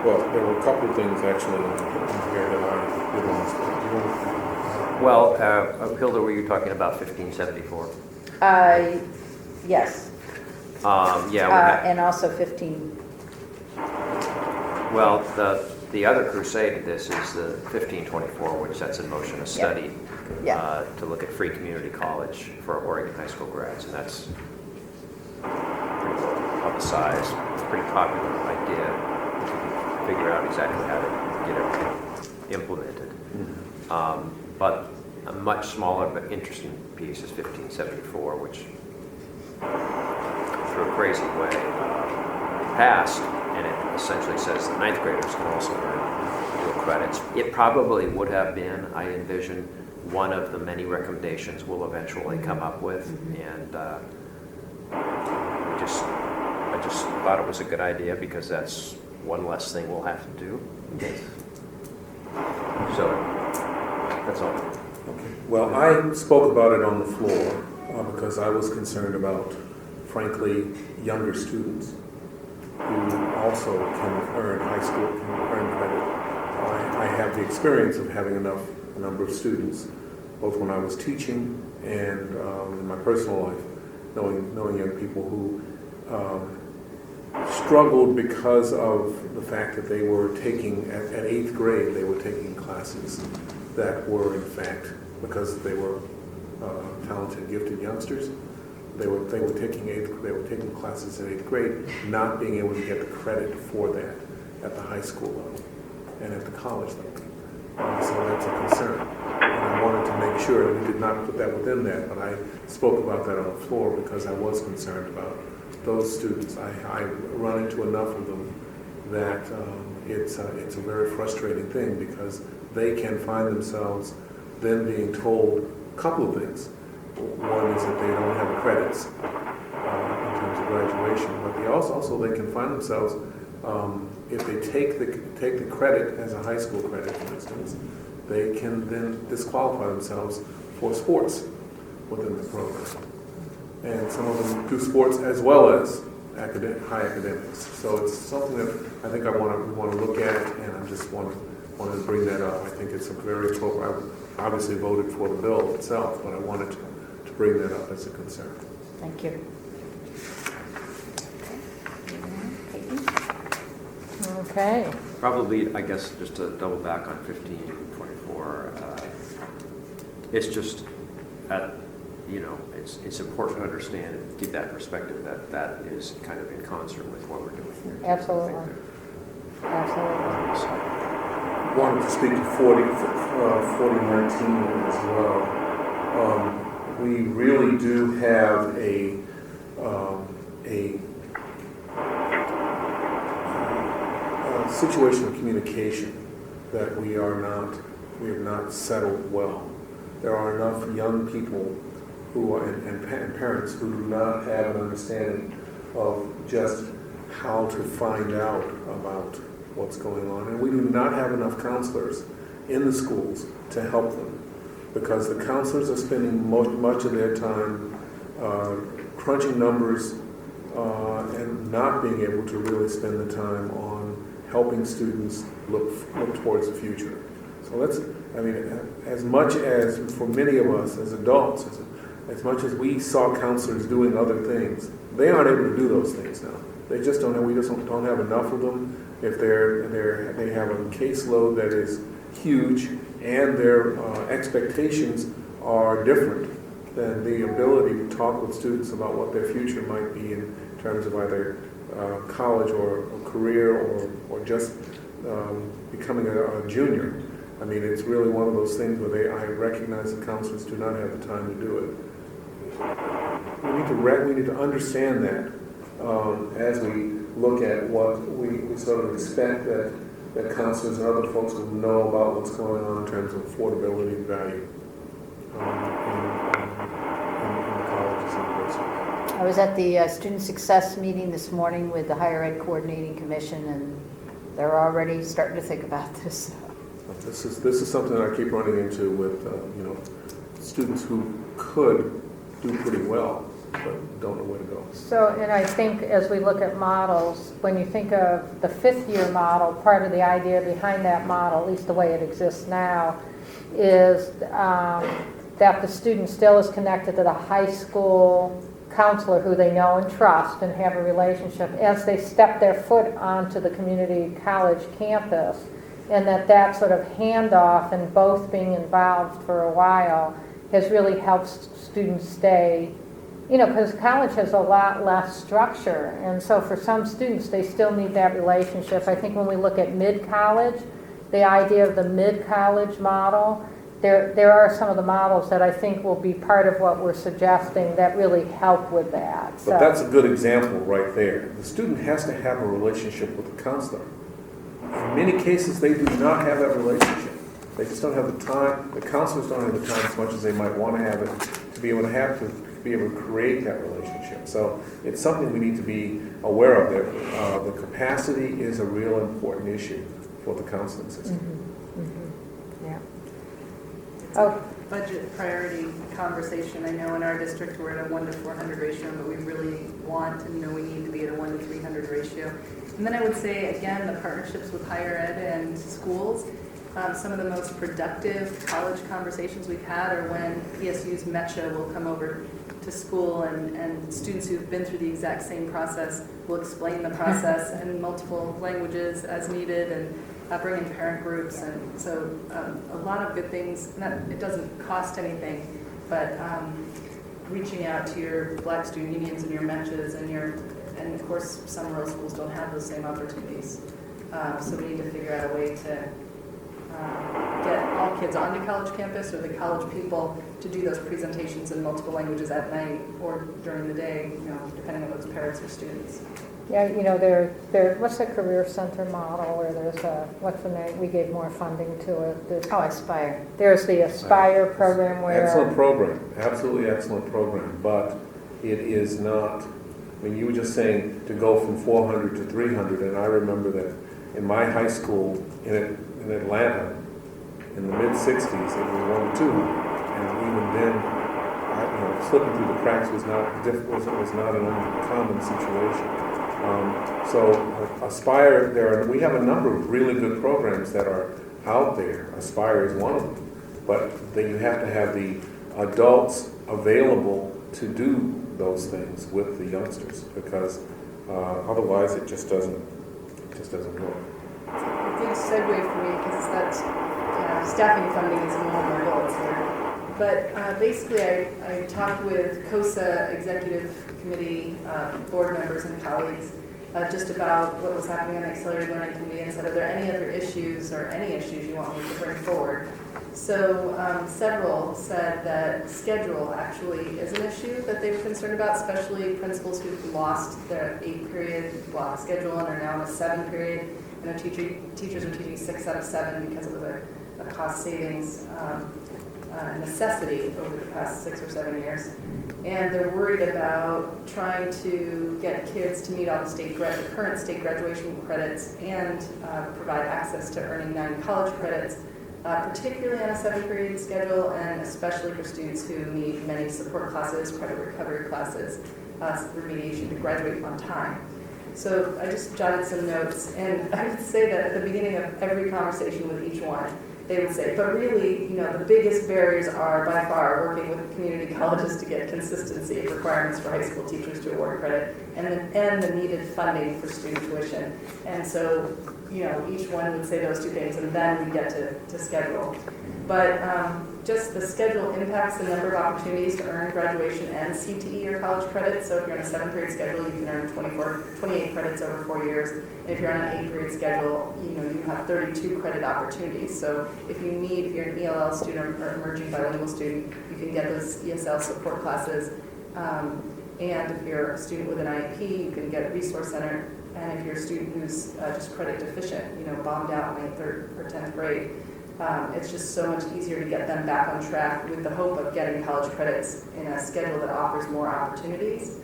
Well, there were a couple of things actually in here that I did want to. Well, Hilda, were you talking about 1574? Yes. Yeah. And also 15. Well, the other crusade of this is the 1524, which sets in motion a study to look at free community college for Oregon high school grads, and that's pretty well publicized, pretty popular idea. Figure out exactly how to get everything implemented. But a much smaller but interesting piece is 1574, which through a crazy way passed, and it essentially says that ninth graders can also earn dual credits. It probably would have been, I envision, one of the many recommendations we'll eventually come up with, and I just thought it was a good idea because that's one less thing we'll have to do. So that's all. Okay. Well, I spoke about it on the floor because I was concerned about, frankly, younger students who also can earn high school, can earn credit. I have the experience of having enough number of students, both when I was teaching and in my personal life, knowing young people who struggled because of the fact that they were taking, at 8th grade, they were taking classes that were, in fact, because they were talented, gifted youngsters, they were taking classes in 8th grade, not being able to get the credit for that at the high school level and at the college level. So that's a concern. And I wanted to make sure, and we did not put that within that, but I spoke about that on the floor because I was concerned about those students. I run into enough of them that it's a very frustrating thing because they can find themselves then being told a couple of things. One is that they don't have the credits in terms of graduation, but they also they can find themselves if they take the credit as a high school credit, for instance, they can then disqualify themselves for sports within the program. And some of them do sports as well as high academics. So it's something that I think we want to look at, and I just wanted to bring that up. I think it's a very appropriate. I obviously voted for the bill itself, but I wanted to bring that up as a concern. Thank you. Okay. Probably, I guess, just to double back on 1524, it's just, it's important to understand and keep that perspective that is kind of in concert with what we're doing here. Absolutely. Absolutely. Wanted to speak to 4019 as well. We really do have a situation of communication that we have not settled well. There are enough young people who are, and parents who do not have an understanding of just how to find out about what's going on. And we do not have enough counselors in the schools to help them, because the counselors are spending much of their time crunching numbers and not being able to really spend the time on helping students look towards the future. So as much as for many of us as adults, as much as we saw counselors doing other things, they aren't able to do those things now. They just don't have. We just don't have enough of them. If they have a caseload that is huge, and their expectations are different, then the ability to talk with students about what their future might be in terms of either college or career or just becoming a junior. I mean, it's really one of those things where I recognize that counselors do not have the time to do it. We need to understand that as we look at what we sort of expect that counselors and other folks will know about what's going on in terms of affordability and value in the colleges and universities. I was at the Student Success meeting this morning with the Higher Ed Coordinating Commission, and they're already starting to think about this. This is something that I keep running into with students who could do pretty well, but don't know where to go. So, and I think as we look at models, when you think of the fifth-year model, part of the idea behind that model, at least the way it exists now, is that the student still is connected to the high school counselor who they know and trust and have a relationship as they step their foot onto the community college campus, and that sort of handoff and both being involved for a while has really helped students stay, because college has a lot less structure, and so for some students they still need that relationship. I think when we look at mid-college, the idea of the mid-college model, there are some of the models that I think will be part of what we're suggesting that really help with that. But that's a good example right there. The student has to have a relationship with the counselor. In many cases, they do not have that relationship. They just don't have the time. The counselors don't have the time as much as they might want to have it to be able to create that relationship. So it's something we need to be aware of. There, the capacity is a real important issue for the counseling system. Mm-hmm. Mm-hmm. Yeah. Oh, budget priority conversation. I know in our district we're at a 1 to 400 ratio, but we really want and we need to be at a 1 to 300 ratio. And then I would say, again, the partnerships with higher ed and schools. Some of the most productive college conversations we've had are when PSU's MECHA will come over to school and students who've been through the exact same process will explain the process in multiple languages as needed and bring in parent groups. And so a lot of good things. It doesn't cost anything, but reaching out to your Black student unions and your MECHAs and of course some rural schools don't have those same opportunities. So we need to figure out a way to get all kids onto college campus or the college people to do those presentations in multiple languages at night or during the day, depending on those parents or students. Yeah, there. What's the career center model? Or there's what's the name? We gave more funding to it. Aspire. There's the Aspire program where Excellent program, absolutely excellent program, but it is not. I mean, you were just saying to go from 400 to 300, and I remember that in my high school in Atlanta, in the mid-'60s, it was 1 to 2, and even then, slipping through the cracks was not an uncommon situation. So Aspire, we have a number of really good programs that are out there. Aspire is one of them, but then you have to have the adults available to do those things with the youngsters, because otherwise it just doesn't work. It's a good segue for me because that's staffing funding is one of my goals here. But basically, I talked with COSA executive committee board members and colleagues just about what was happening on the Accelerated Learning Committee and said, are there any other issues or any issues you want me to bring forward? So several said that schedule actually is an issue that they were concerned about, especially principals who've lost their 8-period block schedule and are now in a 7-period. Teachers are teaching 6 out of 7 because of a cost savings necessity over the past 6 or 7 years. And they're worried about trying to get kids to meet all the current state graduation credits and provide access to earning 9 college credits, particularly on a 7-period schedule, and especially for students who need many support classes, credit recovery classes, remediation to graduate on time. So I just jotted some notes, and I would say that at the beginning of every conversation with each one, they would say, but really, the biggest barriers are by far working with community colleges to get consistency of requirements for high school teachers to award credit, and the needed funding for student tuition. And so, each one would say those 2 things, and then we get to schedule. But just the schedule impacts the number of opportunities to earn graduation and CTE or college credits. So if you're on a 7-period schedule, you can earn 28 credits over 4 years. And if you're on an 8-period schedule, you have 32 credit opportunities. So if you're an ELL student or emerging bilingual student, you can get those ESL support classes. And if you're a student with an IEP, you can get a resource center. And if you're a student who's just credit deficient, bombed out in 8th or 10th grade, it's just so much easier to get them back on track with the hope of getting college credits in a schedule that offers more opportunities.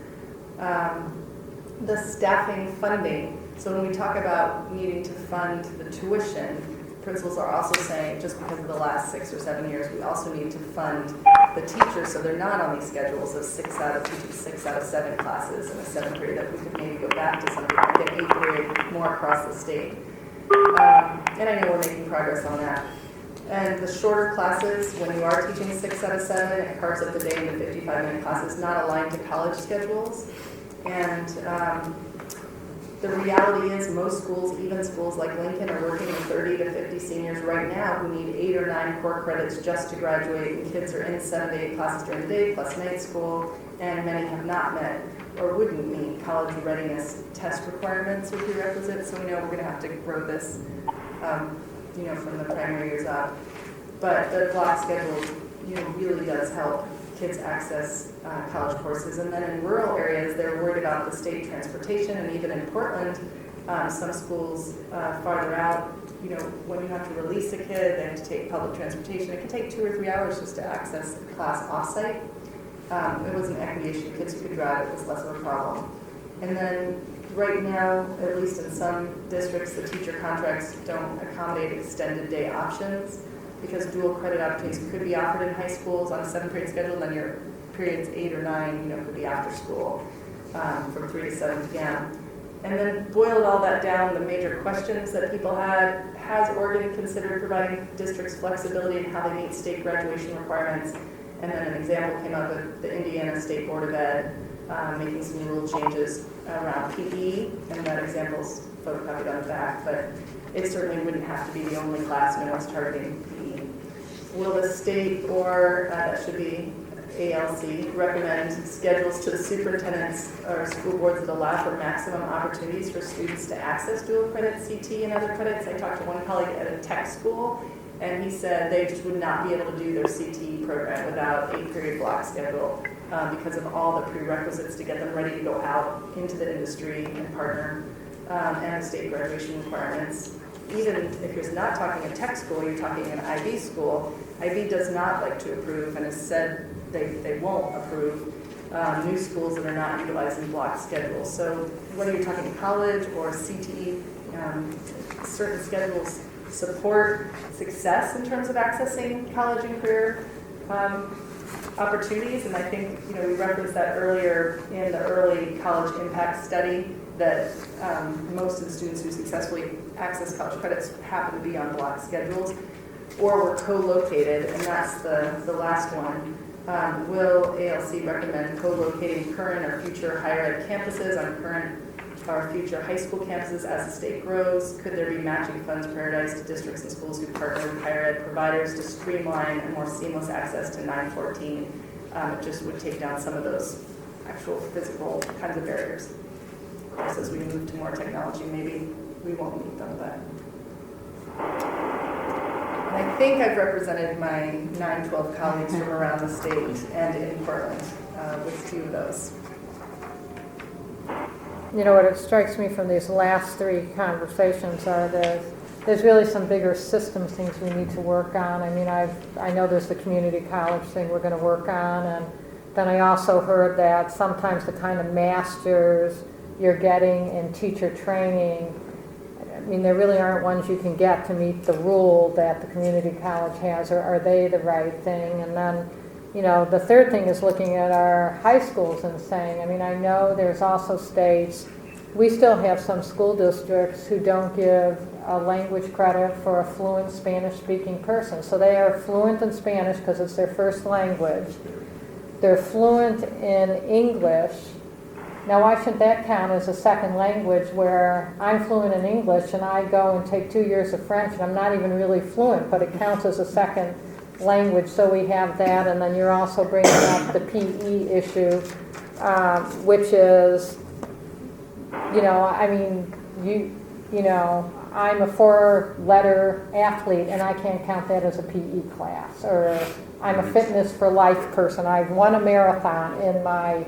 The staffing funding. So when we talk about needing to fund the tuition, principals are also saying, just because of the last 6 or 7 years, we also need to fund the teachers so they're not on these schedules of 6 out of 7 classes in a 7-period, that we could maybe go back to something like an 8-period more across the state. And I know we're making progress on that. And the shorter classes, when you are teaching 6 out of 7, it carves up the day into 55-minute classes, not aligned to college schedules. And the reality is most schools, even schools like Lincoln, are working with 30 to 50 seniors right now who need 8 or 9 core credits just to graduate, and kids are in 7 to 8 classes during the day, plus night school, and many have not met or wouldn't meet college readiness test requirements or prerequisites, so we know we're going to have to grow this from the primary years up. But the block schedule, really does help kids access college courses. And then in rural areas, they're worried about the state transportation, and even in Portland, some schools farther out, when you have to release a kid, they have to take public transportation. It can take 2 or 3 hours just to access a class off-site. It was an equity issue. Kids who could drive, it was less of a problem. And then right now, at least in some districts, the teacher contracts don't accommodate extended day options, because dual credit opportunities could be offered in high schools on a 7-period schedule, and then your periods 8 or 9, could be after school from 3 to 7 p.m. And then boiled all that down, the major questions that people had: has Oregon considered providing districts flexibility in how they meet state graduation requirements? And then an example came up with the Indiana State Board of Ed making some rule changes around PE, and that example's photocopied on the back, but it certainly wouldn't have to be the only class no one's targeting PE. Will the state, or that should be ALC, recommend schedules to the superintendents or school boards that allow for maximum opportunities for students to access dual credit, CT, and other credits? I talked to one colleague at a tech school, and he said they just would not be able to do their CT program without 8-period block schedule because of all the prerequisites to get them ready to go out into the industry and partner, and the state graduation requirements. Even if you're not talking a tech school, you're talking an IB school. IB does not like to approve and has said they won't approve new schools that are not utilizing block schedules. So whether you're talking college or CTE, certain schedules support success in terms of accessing college and career opportunities, and I think, we referenced that earlier in the early college impact study, that most of the students who successfully access college credits happen to be on block schedules or were co-located, and that's the last one. Will ALC recommend co-locating current or future higher ed campuses on current or future high school campuses as the state grows? Could there be matching funds prioritized to districts and schools who partner with higher ed providers to streamline and more seamless access to 914? It just would take down some of those actual physical kinds of barriers. Of course, as we move to more technology, maybe we won't need them, but I think I've represented my 912 colleagues from around the state and in Portland with 2 of those. What it strikes me from these last 3 conversations are there's really some bigger systems things we need to work on. I mean, I know there's the community college thing we're going to work on, and then I also heard that sometimes the kind of masters you're getting in teacher training, I mean, there really aren't ones you can get to meet the rule that the community college has, or are they the right thing? And then, the third thing is looking at our high schools and saying, I mean, I know there's also states, we still have some school districts who don't give a language credit for a fluent Spanish-speaking person. So they are fluent in Spanish because it's their first language. They're fluent in English. Now, why shouldn't that count as a second language where I'm fluent in English and I go and take 2 years of French and I'm not even really fluent, but it counts as a second language, so we have that. And then you're also bringing up the PE issue, which is, I mean, I'm a 4-letter athlete and I can't count that as a PE class. Or I'm a fitness for life person. I've won a marathon in my,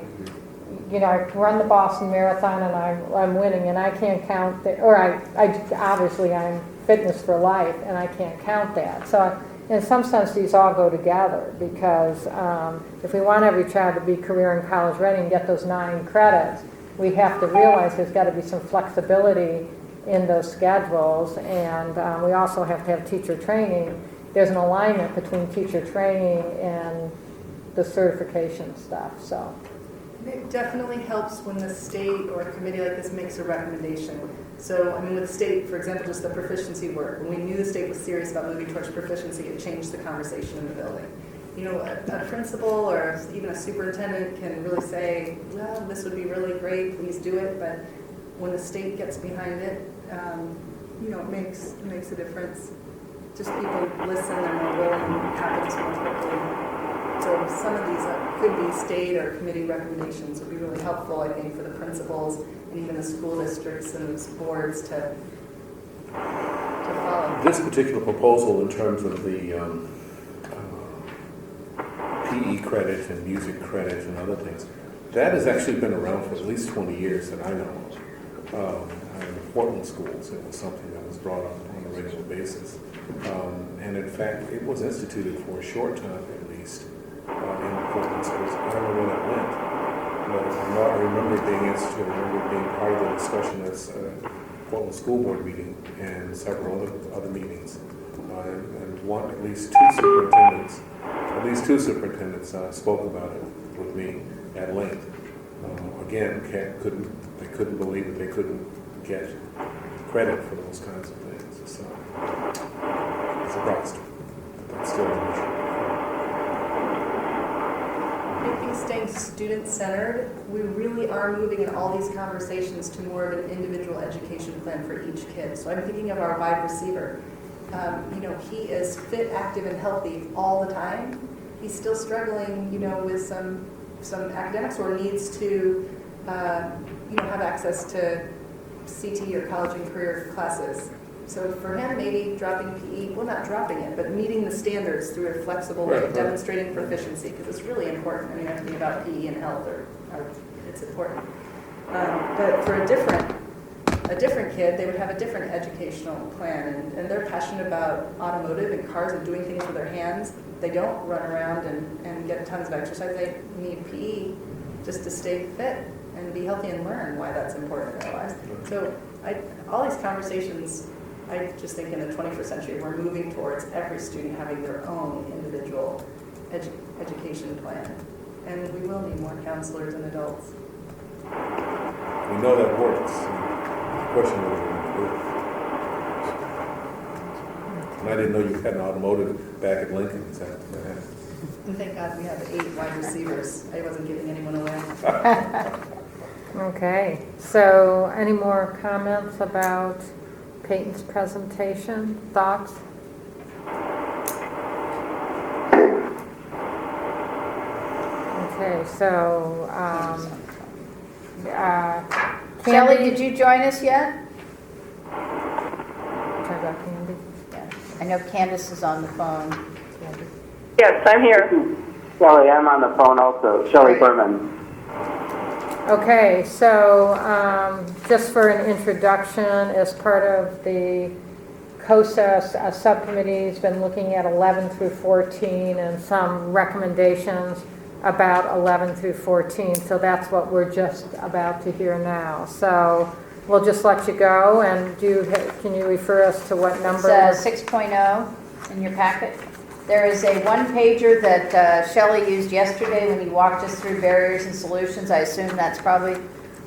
I run the Boston Marathon and I'm winning, and I can't count that, or I obviously I'm fitness for life and I can't count that. So in some sense, these all go together, because if we want every child to be career and college ready and get those 9 credits, we have to realize there's got to be some flexibility in those schedules, and we also have to have teacher training. There's an alignment between teacher training and the certification stuff. So it definitely helps when the state or a committee like this makes a recommendation. So, I mean, with the state, for example, just the proficiency work, when we knew the state was serious about moving towards proficiency, it changed the conversation in the building. A principal or even a superintendent can really say, well, this would be really great, please do it, but when the state gets behind it, it makes a difference. Just people listen and are willing, it happens more quickly. So some of these could be state or committee recommendations would be really helpful, I think, for the principals and even the school districts and those boards to follow. This particular proposal in terms of the PE credit and music credit and other things, that has actually been around for at least 20 years that I know of. In the Portland schools, it was something that was brought up on a regular basis. And in fact, it was instituted for a short time at least in the Portland schools. I don't know when it went, but I remember it being instituted. I remember it being part of the discussion at the Portland School Board meeting and several other meetings. And at least two superintendents spoke about it with me at length. Again, they couldn't believe that they couldn't get credit for those kinds of things. So it's a cost. That's still an issue. I think staying student-centered, we really are moving in all these conversations to more of an individual education plan for each kid. So I'm thinking of our wide receiver. He is fit, active, and healthy all the time. He's still struggling, with some academics, or needs to, have access to CT or college and career classes. So for him, maybe dropping PE, well, not dropping it, but meeting the standards through a flexible way of demonstrating proficiency, because it's really important. I mean, everything about PE and health it's important. But for a different kid, they would have a different educational plan, and they're passionate about automotive and cars and doing things with their hands. They don't run around and get tons of exercise. They need PE just to stay fit and be healthy and learn why that's important in their lives. So all these conversations, I just think in the 21st century, we're moving towards every student having their own individual education plan. And we will need more counselors and adults. We know that works. The question is, and I didn't know you had an automotive back at Lincoln. Is that And thank God we have 8 wide receivers. I wasn't giving anyone away. Okay, so any more comments about Peyton's presentation? Thoughts? Okay, so, Shelley, Candy? did you join us yet? Talk about Candy? Yeah. I know Candace is on the phone. Candy. Yes, I'm here. Shelley, I'm on the phone also. Shelley Great. Berman. Okay, so just for an introduction, as part of the COSA subcommittee's been looking at 11 through 14 and some recommendations about 11 through 14. So that's what we're just about to hear now. So we'll just let you go, and can you refer us to what number? It's 6.0 in your packet. There is a one-pager that Shelley used yesterday when he walked us through barriers and solutions. I assume that's probably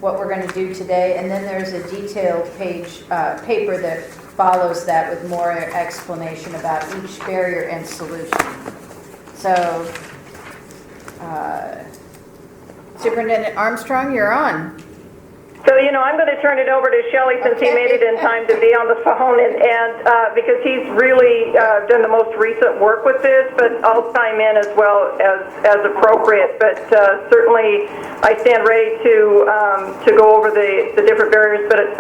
what we're going to do today. And then there's a detailed paper that follows that with more explanation about each barrier and solution. So, Superintendent Armstrong, you're on. So, I'm going to turn it over to Shelley since he made it in time to be on the phone, and because he's really done the most recent work with this, but I'll chime in as well as appropriate. But certainly I stand ready to go over the different barriers, but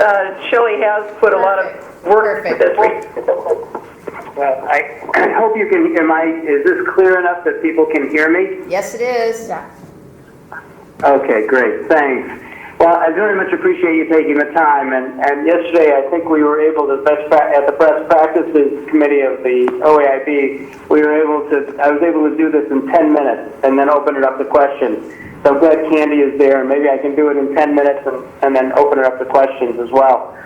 Shelley has put a lot of work into this. Well, I hope you can, is this clear enough that people can hear me? Yes, it is. Yeah. Okay, great, thanks. Well, I very much appreciate you taking the time, and yesterday I think we were able to, at the Best Practices Committee of the OAIB, I was able to do this in 10 minutes and then open it up to questions. So I'm glad Candy is there, and maybe I can do it in 10 minutes and then open it up to questions as well.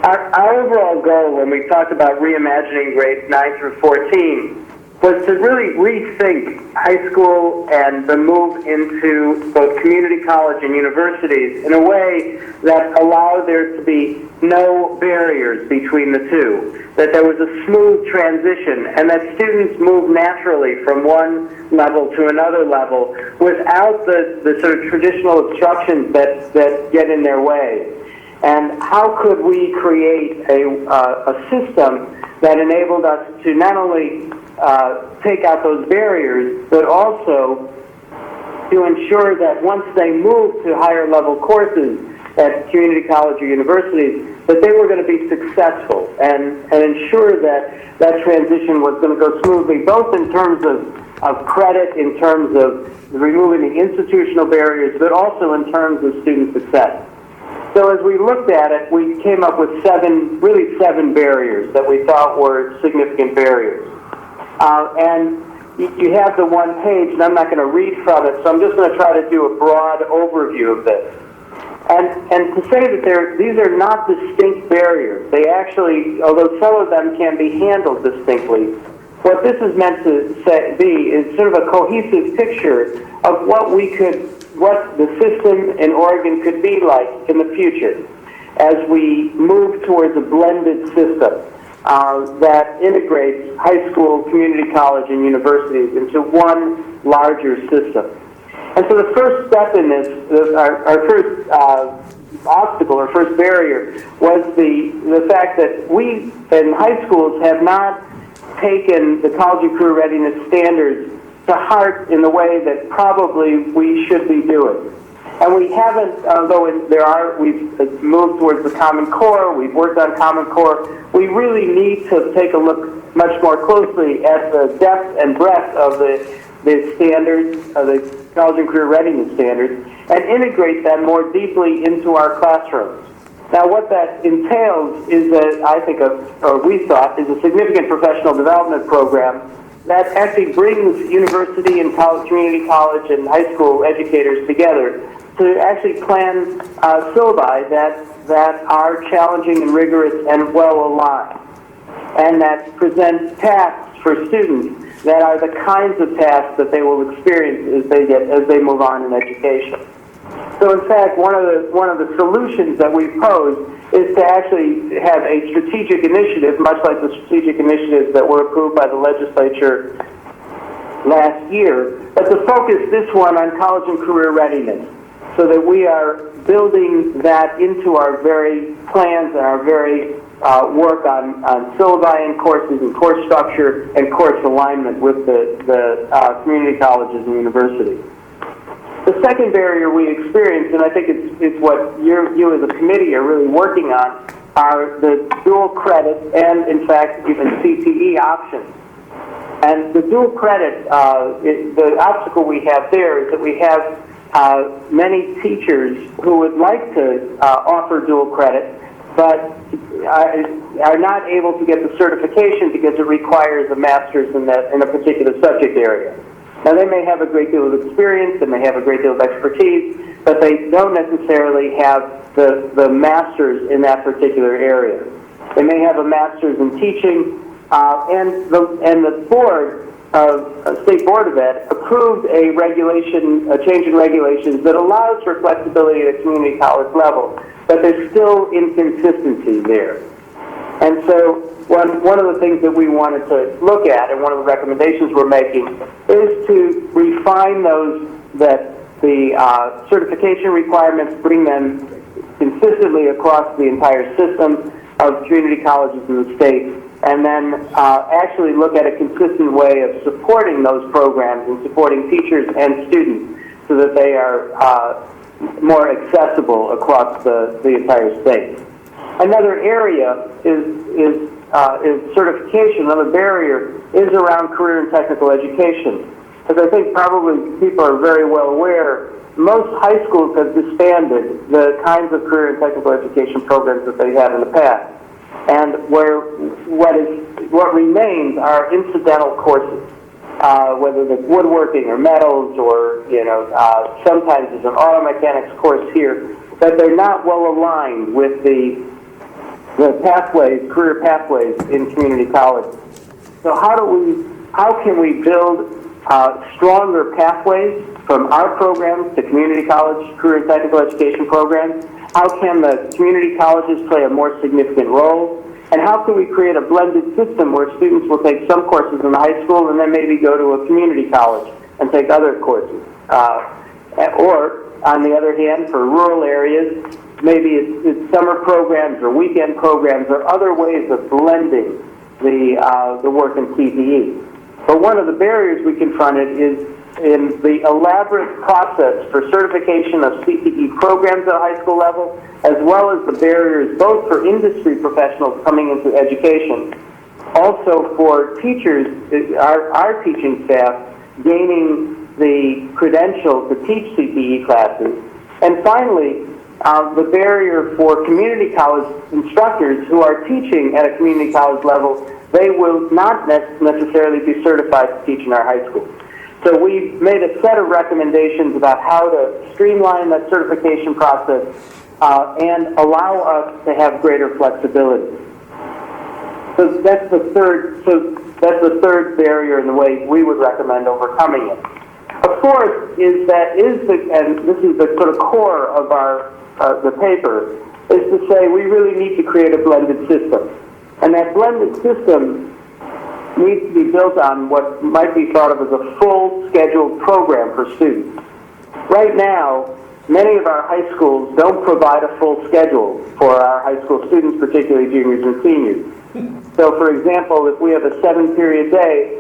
Our overall goal when we talked about reimagining grades 9 through 14 was to really rethink high school and the move into both community college and universities in a way that allowed there to be no barriers between the two, that there was a smooth transition, and that students move naturally from one level to another level without the sort of traditional obstructions that get in their way. And how could we create a system that enabled us to not only take out those barriers, but also to ensure that once they moved to higher level courses at community college or universities, that they were going to be successful and ensure that that transition was going to go smoothly, both in terms of credit, in terms of removing the institutional barriers, but also in terms of student success. So as we looked at it, we came up with seven barriers that we thought were significant barriers. And you have the one page, and I'm not going to read from it, so I'm just going to try to do a broad overview of this. And to say that these are not distinct barriers, they actually, although some of them can be handled distinctly, what this is meant to be is sort of a cohesive picture of what the system in Oregon could be like in the future as we move towards a blended system that integrates high school, community college, and universities into one larger system. And so the first step in this, our first obstacle, or first barrier, was the fact that we in high schools have not taken the college and career readiness standards to heart in the way that probably we should be doing. And we haven't, although we've moved towards the Common Core, we've worked on Common Core, we really need to take a look much more closely at the depth and breadth of the standards, of the college and career readiness standards, and integrate them more deeply into our classrooms. Now what that entails is we thought, is a significant professional development program that actually brings university and community college and high school educators together to actually plan syllabi that are challenging and rigorous and well aligned, and that present tasks for students that are the kinds of tasks that they will experience as they move on in education. So in fact, one of the solutions that we pose is to actually have a strategic initiative, much like the strategic initiatives that were approved by the legislature last year, but to focus this one on college and career readiness, so that we are building that into our very plans and our very work on syllabi and courses and course structure and course alignment with the community colleges and universities. The second barrier we experience, and I think it's what you as a committee are really working on, are the dual credit and, in fact, even CTE options. And the dual credit, the obstacle we have there is that we have many teachers who would like to offer dual credit, but are not able to get the certification because it requires a master's in a particular subject area. Now, they may have a great deal of experience, they may have a great deal of expertise, but they don't necessarily have the master's in that particular area. They may have a master's in teaching, and the board of State Board of Ed approved a change in regulations that allows for flexibility at a community college level, but there's still inconsistency there. And so one of the things that we wanted to look at, and one of the recommendations we're making, is to refine those, that the certification requirements, bring them consistently across the entire system of community colleges in the state, and then actually look at a consistent way of supporting those programs and supporting teachers and students so that they are more accessible across the entire state. Another area is certification. Another barrier is around career and technical education. As I think probably people are very well aware, most high schools have disbanded the kinds of career and technical education programs that they had in the past. And what remains are incidental courses, whether it's woodworking or metals or, sometimes there's an auto mechanics course here, but they're not well aligned with the pathways, career pathways in community colleges. So how can we build stronger pathways from our programs to community college career and technical education programs? How can the community colleges play a more significant role? And how can we create a blended system where students will take some courses in the high school and then maybe go to a community college and take other courses? Or, on the other hand, for rural areas, maybe it's summer programs or weekend programs or other ways of blending the work in CTE. But one of the barriers we confronted is in the elaborate process for certification of CTE programs at a high school level, as well as the barriers both for industry professionals coming into education, also for teachers, our teaching staff, gaining the credential to teach CTE classes, and finally, the barrier for community college instructors who are teaching at a community college level, they will not necessarily be certified to teach in our high schools. So we made a set of recommendations about how to streamline that certification process and allow us to have greater flexibility. So that's the third barrier in the way we would recommend overcoming it. A fourth is and this is the sort of core of our the paper, is to say we really need to create a blended system. And that blended system needs to be built on what might be thought of as a full scheduled program for students. Right now, many of our high schools don't provide a full schedule for our high school students, particularly juniors and seniors. So, for example, if we have a 7-period day,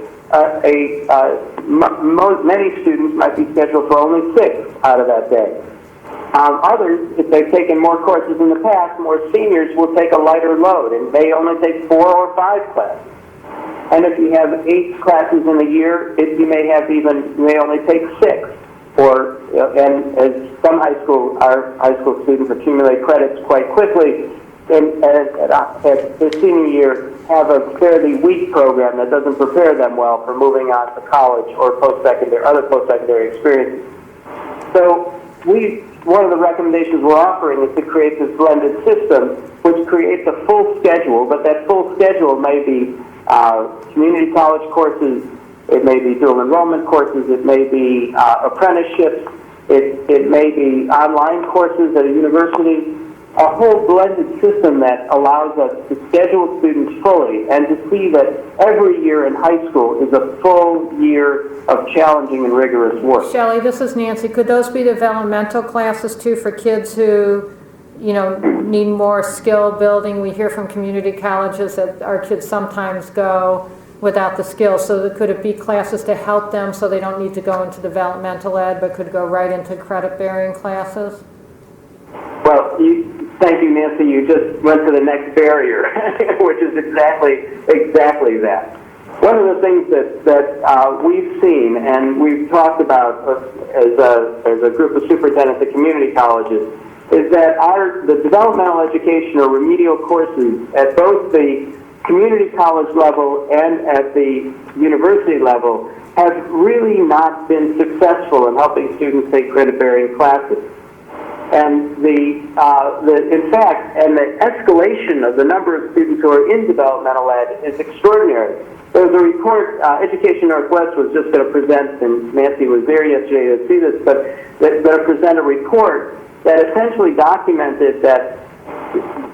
many students might be scheduled for only 6 out of that day. Others, if they've taken more courses in the past, more seniors will take a lighter load, and they only take 4 or 5 classes. And if you have 8 classes in a year, you may only take 6. And as our high school students accumulate credits quite quickly, and at their senior year have a fairly weak program that doesn't prepare them well for moving on to college or other post-secondary experiences. So one of the recommendations we're offering is to create this blended system which creates a full schedule, but that full schedule may be community college courses, It may be dual enrollment courses. It may be apprenticeships. It may be online courses at a university. A whole blended system that allows us to schedule students fully and to see that every year in high school is a full year of challenging and rigorous work. Shelley, this is Nancy. Could those be developmental classes too for kids who, you know, need more skill building? We hear from community colleges that our kids sometimes go without the skills. So could it be classes to help them so they don't need to go into developmental ed but could go right into credit-bearing classes? Well, thank you, Nancy. You just went to the next barrier, which is exactly that. One of the things that we've seen and we've talked about as a group of superintendents at community colleges is that the developmental education or remedial courses at both the community college level and at the university level have really not been successful in helping students take credit-bearing classes. And the escalation of the number of students who are in developmental ed is extraordinary. There was a report, Education Northwest was just going to present, and Nancy was there yesterday to see this, but they're going to present a report that essentially documented that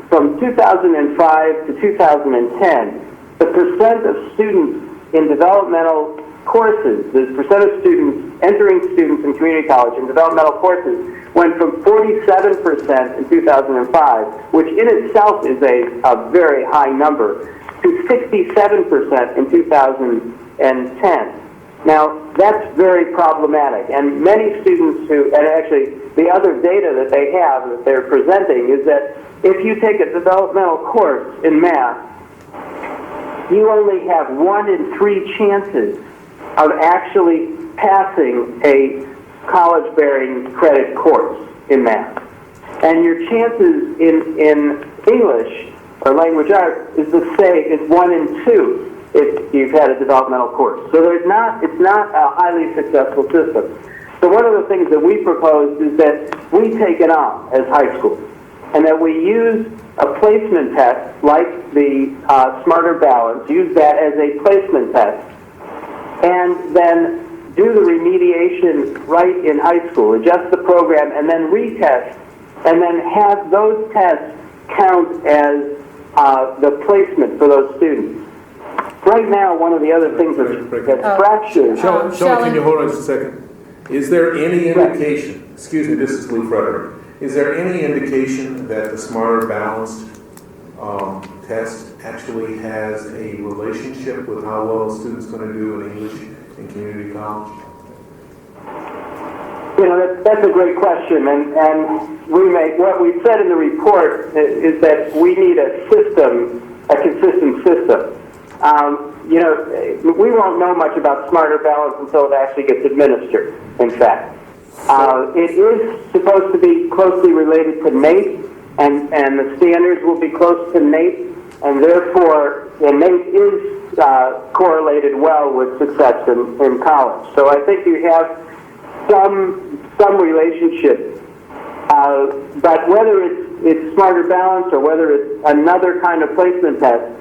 from 2005 to 2010, the percent of students in developmental courses, the percent of students entering students in community college in developmental courses went from 47% in 2005, which in itself is a very high number, to 67% in 2010. Now, that's very problematic, and many students and actually the other data that they have that they're presenting is that if you take a developmental course in math, you only have 1 in 3 chances of actually passing a college-bearing credit course in math. And your chances in English or language arts is 1 in 2 if you've had a developmental course. So it's not a highly successful system. So one of the things that we proposed is that we take it on as high schools, and that we use a placement test like the Smarter Balance, use that as a placement test, and then do the remediation right in high school, adjust the program, and then retest, and then have those tests count as the placement for those students. Right now, one of the other things that's fractured... Shelley, can you hold on just a second? Is there any indication, excuse me, this is Lee Frederick, is there any indication that the Smarter Balanced test actually has a relationship with how well a student's going to do in English in community college? You know, that's a great question, and what we said in the report is that we need a consistent system. You know, we won't know much about Smarter Balance until it actually gets administered, in fact. It is supposed to be closely related to NAEP, and the standards will be close to NAEP, and therefore NAEP is correlated well with success in college. So I think you have some relationship, but whether it's Smarter Balance or whether it's another kind of placement test,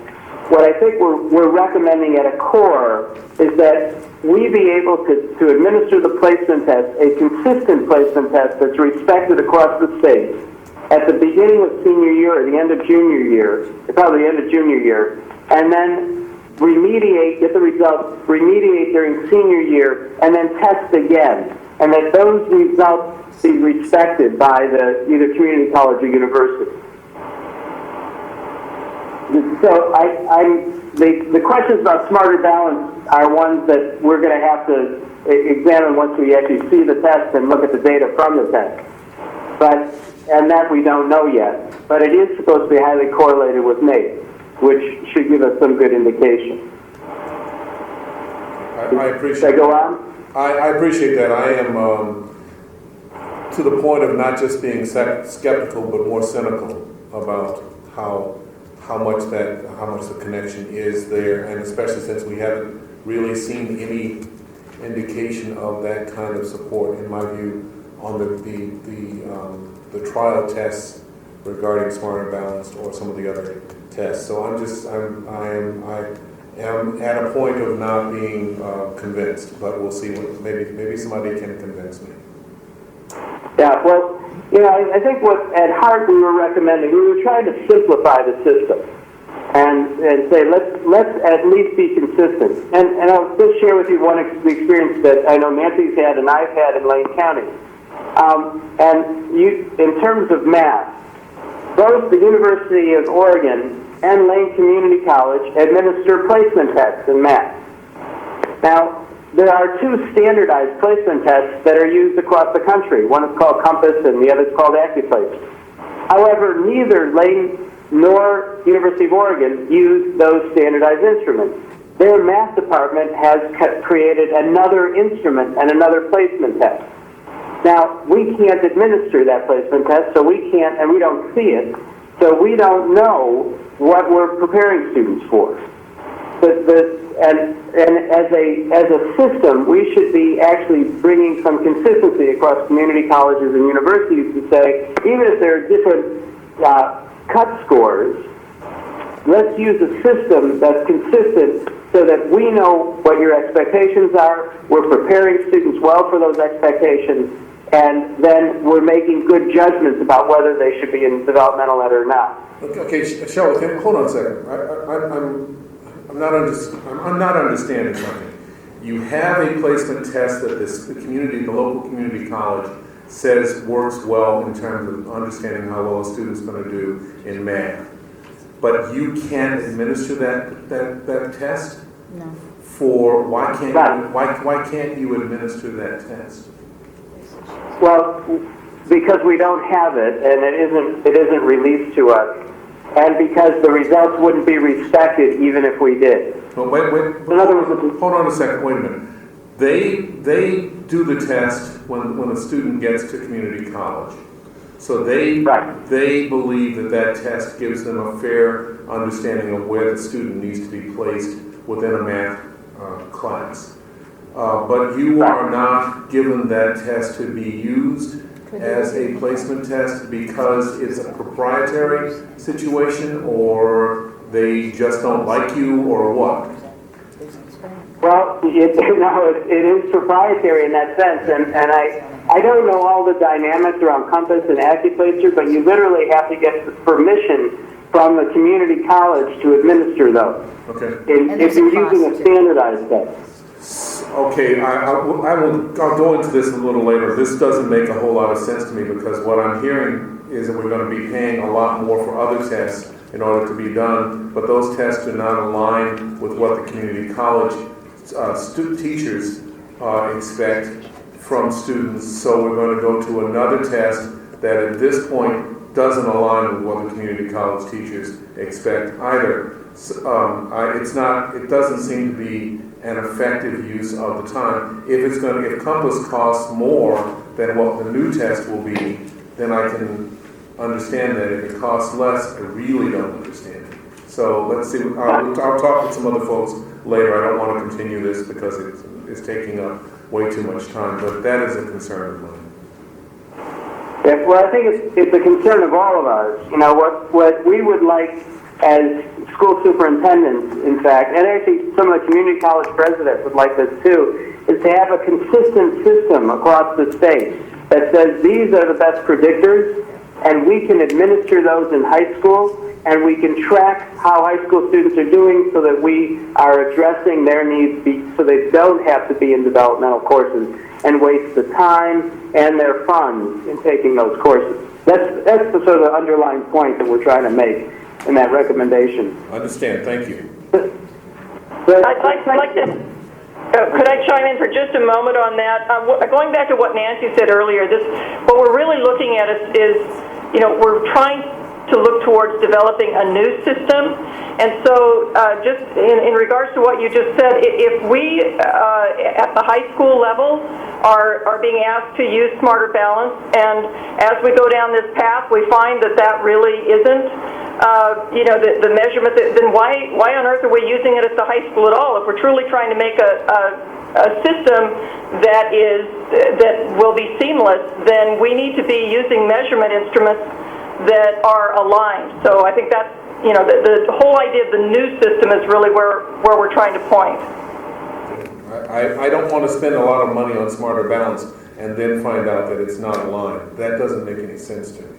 what I think we're recommending at a core is that we be able to administer the placement test, a consistent placement test that's respected across the state, at the beginning of senior year or the end of junior year, probably the end of junior year, and then get the results, remediate during senior year, and then test again. And that those results be respected by either community college or university. So the questions about Smarter Balance are ones that we're going to have to examine once we actually see the test and look at the data from the test. And that we don't know yet. But it is supposed to be highly correlated with NAEP, which should give us some good indication. I appreciate Should I go on? I appreciate that. I am to the point of not just being skeptical, but more cynical about how much the connection is there, and especially since we haven't really seen any indication of that kind of support, in my view, on the trial tests regarding Smarter Balanced or some of the other tests. So am at a point of not being convinced, but we'll see. Maybe somebody can convince me. Yeah, well, I think at heart we were recommending, we were trying to simplify the system and say, let's at least be consistent. And I'll just share with you one experience that I know Nancy's had and I've had in Lane County. In terms of math, both the University of Oregon and Lane Community College administer placement tests in math. Now, there are two standardized placement tests that are used across the country. One is called Compass and the other is called AccuPlace. However, neither Lane nor University of Oregon use those standardized instruments. Their math department has created another instrument and another placement test. Now, we can't administer that placement test, so we can't, and we don't see it, so we don't know what we're preparing students for. And as a system, we should be actually bringing some consistency across community colleges and universities to say, even if there are different cut scores, let's use a system that's consistent so that we know what your expectations are, we're preparing students well for those expectations, and then we're making good judgments about whether they should be in developmental ed or not. Okay, Shelley, hold on a second. I'm not understanding something. You have a placement test that the local community college says works well in terms of understanding how well a student's going to do in math. But you can't administer that test? No. Why can't you administer that test? Well, because we don't have it, and it isn't released to us, and because the results wouldn't be respected even if we did. Well, wait. Hold on a second. Wait a minute. They do the test when a student gets to community college. So they believe that test gives them a fair understanding of where the student needs to be placed within a math class. But you are not given that test to be used as a placement test because it's a proprietary situation, or they just don't like you, or what? Well, it is proprietary in that sense, and I don't know all the dynamics around Compass and Acuplacer, but you literally have to get permission from the community college to administer those. Okay. If you're using a standardized test. Okay, I'll go into this a little later. This doesn't make a whole lot of sense to me because what I'm hearing is that we're going to be paying a lot more for other tests in order to be done, but those tests do not align with what the community college teachers expect from students. So we're going to go to another test that at this point doesn't align with what the community college teachers expect either. It doesn't seem to be an effective use of the time. If Compass costs more than what the new test will be, then I can understand that. If it costs less, I really don't understand it. So let's see. I'll talk with some other folks later. I don't want to continue this because it's taking up way too much time, but that is a concern of mine. Yeah, well, I think it's a concern of all of ours. What we would like as school superintendents, in fact, and actually some of the community college presidents would like this too, is to have a consistent system across the state that says these are the best predictors, and we can administer those in high school, and we can track how high school students are doing so that we are addressing their needs so they don't have to be in developmental courses and waste the time and their funds in taking those courses. That's the sort of underlying point that we're trying to make in that recommendation. I understand. Thank you. I'd like to, could I chime in for just a moment on that? Going back to what Nancy said earlier, what we're really looking at is we're trying to look towards developing a new system. And so just in regards to what you just said, if we at the high school level are being asked to use Smarter Balance, and as we go down this path we find that really isn't the measurement, then why on earth are we using it at the high school at all? If we're truly trying to make a system that will be seamless, then we need to be using measurement instruments that are aligned. So I think that's the whole idea of the new system is really where we're trying to point. I don't want to spend a lot of money on Smarter Balance and then find out that it's not aligned. That doesn't make any sense to me.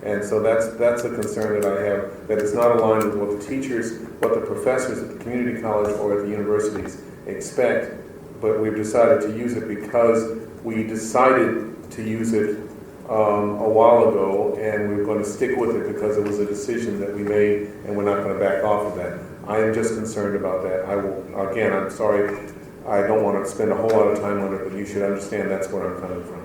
And so that's a concern that I have, that it's not aligned with what the teachers, what the professors at the community college or at the universities expect, but we've decided to use it because we decided to use it a while ago, and we're going to stick with it because it was a decision that we made, and we're not going to back off of that. I am just concerned about that. I will, again, I'm sorry, I don't want to spend a whole lot of time on it, but you should understand that's where I'm coming from.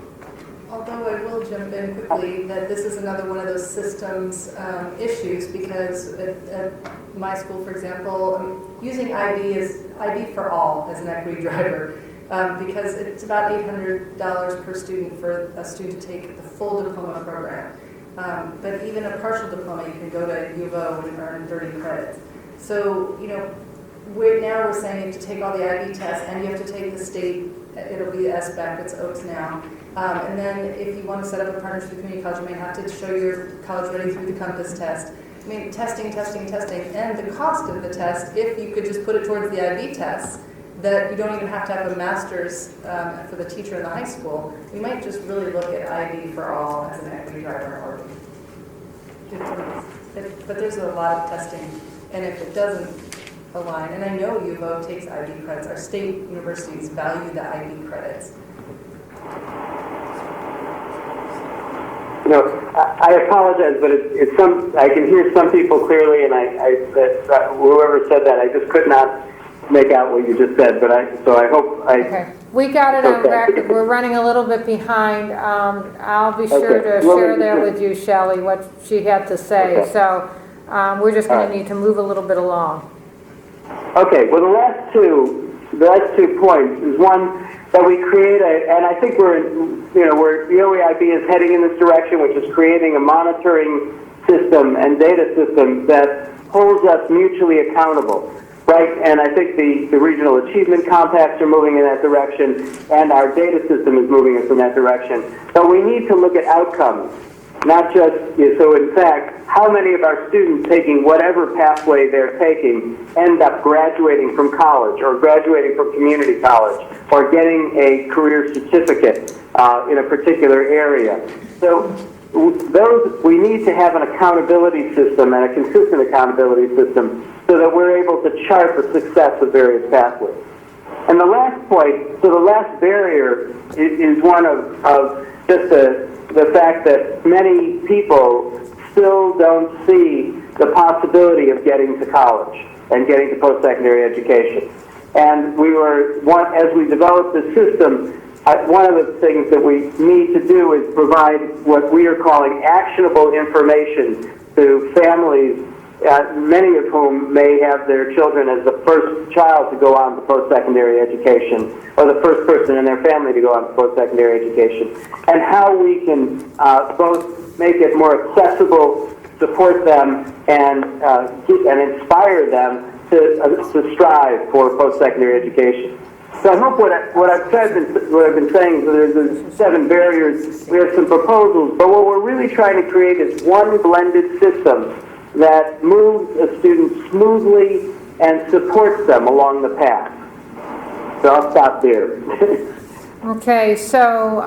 Although I will jump in quickly that this is another one of those systems issues, because at my school, for example, using IB for all as an equity driver, because it's about $800 per student for a student to take the full diploma program. But even a partial diploma, you can go to U of O and earn 30 credits. So, we're saying you have to take all the IB tests, and you have to take the state, it'll be SBAC, it's OATS now. And then if you want to set up a partnership with community college, you may have to show your college ready through the Compass test. I mean, testing, and the cost of the test, if you could just put it towards the IB tests, that you don't even have to have a master's for the teacher in the high school, we might just really look at IB for all as an equity driver. But there's a lot of testing, and if it doesn't align, and I know U of O takes IB credits, our state universities value the IB credits. I apologize, but I can hear some people clearly, and whoever said that, I just could not make out what you just said, so I hope Okay, we got it on record. We're running a little bit behind. I'll be sure to share that with you, Shelley, what she had to say. Okay. So we're just going to need to move a little bit along. Okay, well, the last two points is one, that we create and I think where the OEIB is heading in this direction, which is creating a monitoring system and data system that holds us mutually accountable, right? And I think the regional achievement compacts are moving in that direction, and our data system is moving us in that direction. But we need to look at outcomes, not just, so in fact, how many of our students taking whatever pathway they're taking end up graduating from college or graduating from community college or getting a career certificate in a particular area. So we need to have an accountability system and a consistent accountability system so that we're able to chart the success of various pathways. And the last point, so the last barrier is one of just the fact that many people still don't see the possibility of getting to college and getting to post-secondary education. And as we develop the system, one of the things that we need to do is provide what we are calling actionable information to families, many of whom may have their children as the first child to go on to post-secondary education, or the first person in their family to go on to post-secondary education, and how we can both make it more accessible, support them, and inspire them to strive for post-secondary education. So I hope what I've been saying, there's 7 barriers, we have some proposals, but what we're really trying to create is one blended system that moves a student smoothly and supports them along the path. So I'll stop there. Okay, so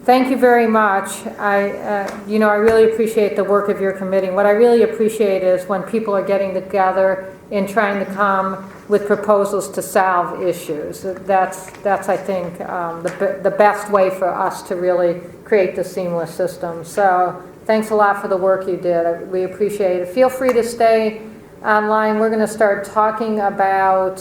thank you very much. I really appreciate the work of your committee. What I really appreciate is when people are getting together and trying to come with proposals to solve issues. That's I think, the best way for us to really create the seamless system. So thanks a lot for the work you did. We appreciate it. Feel free to stay online. We're going to start talking about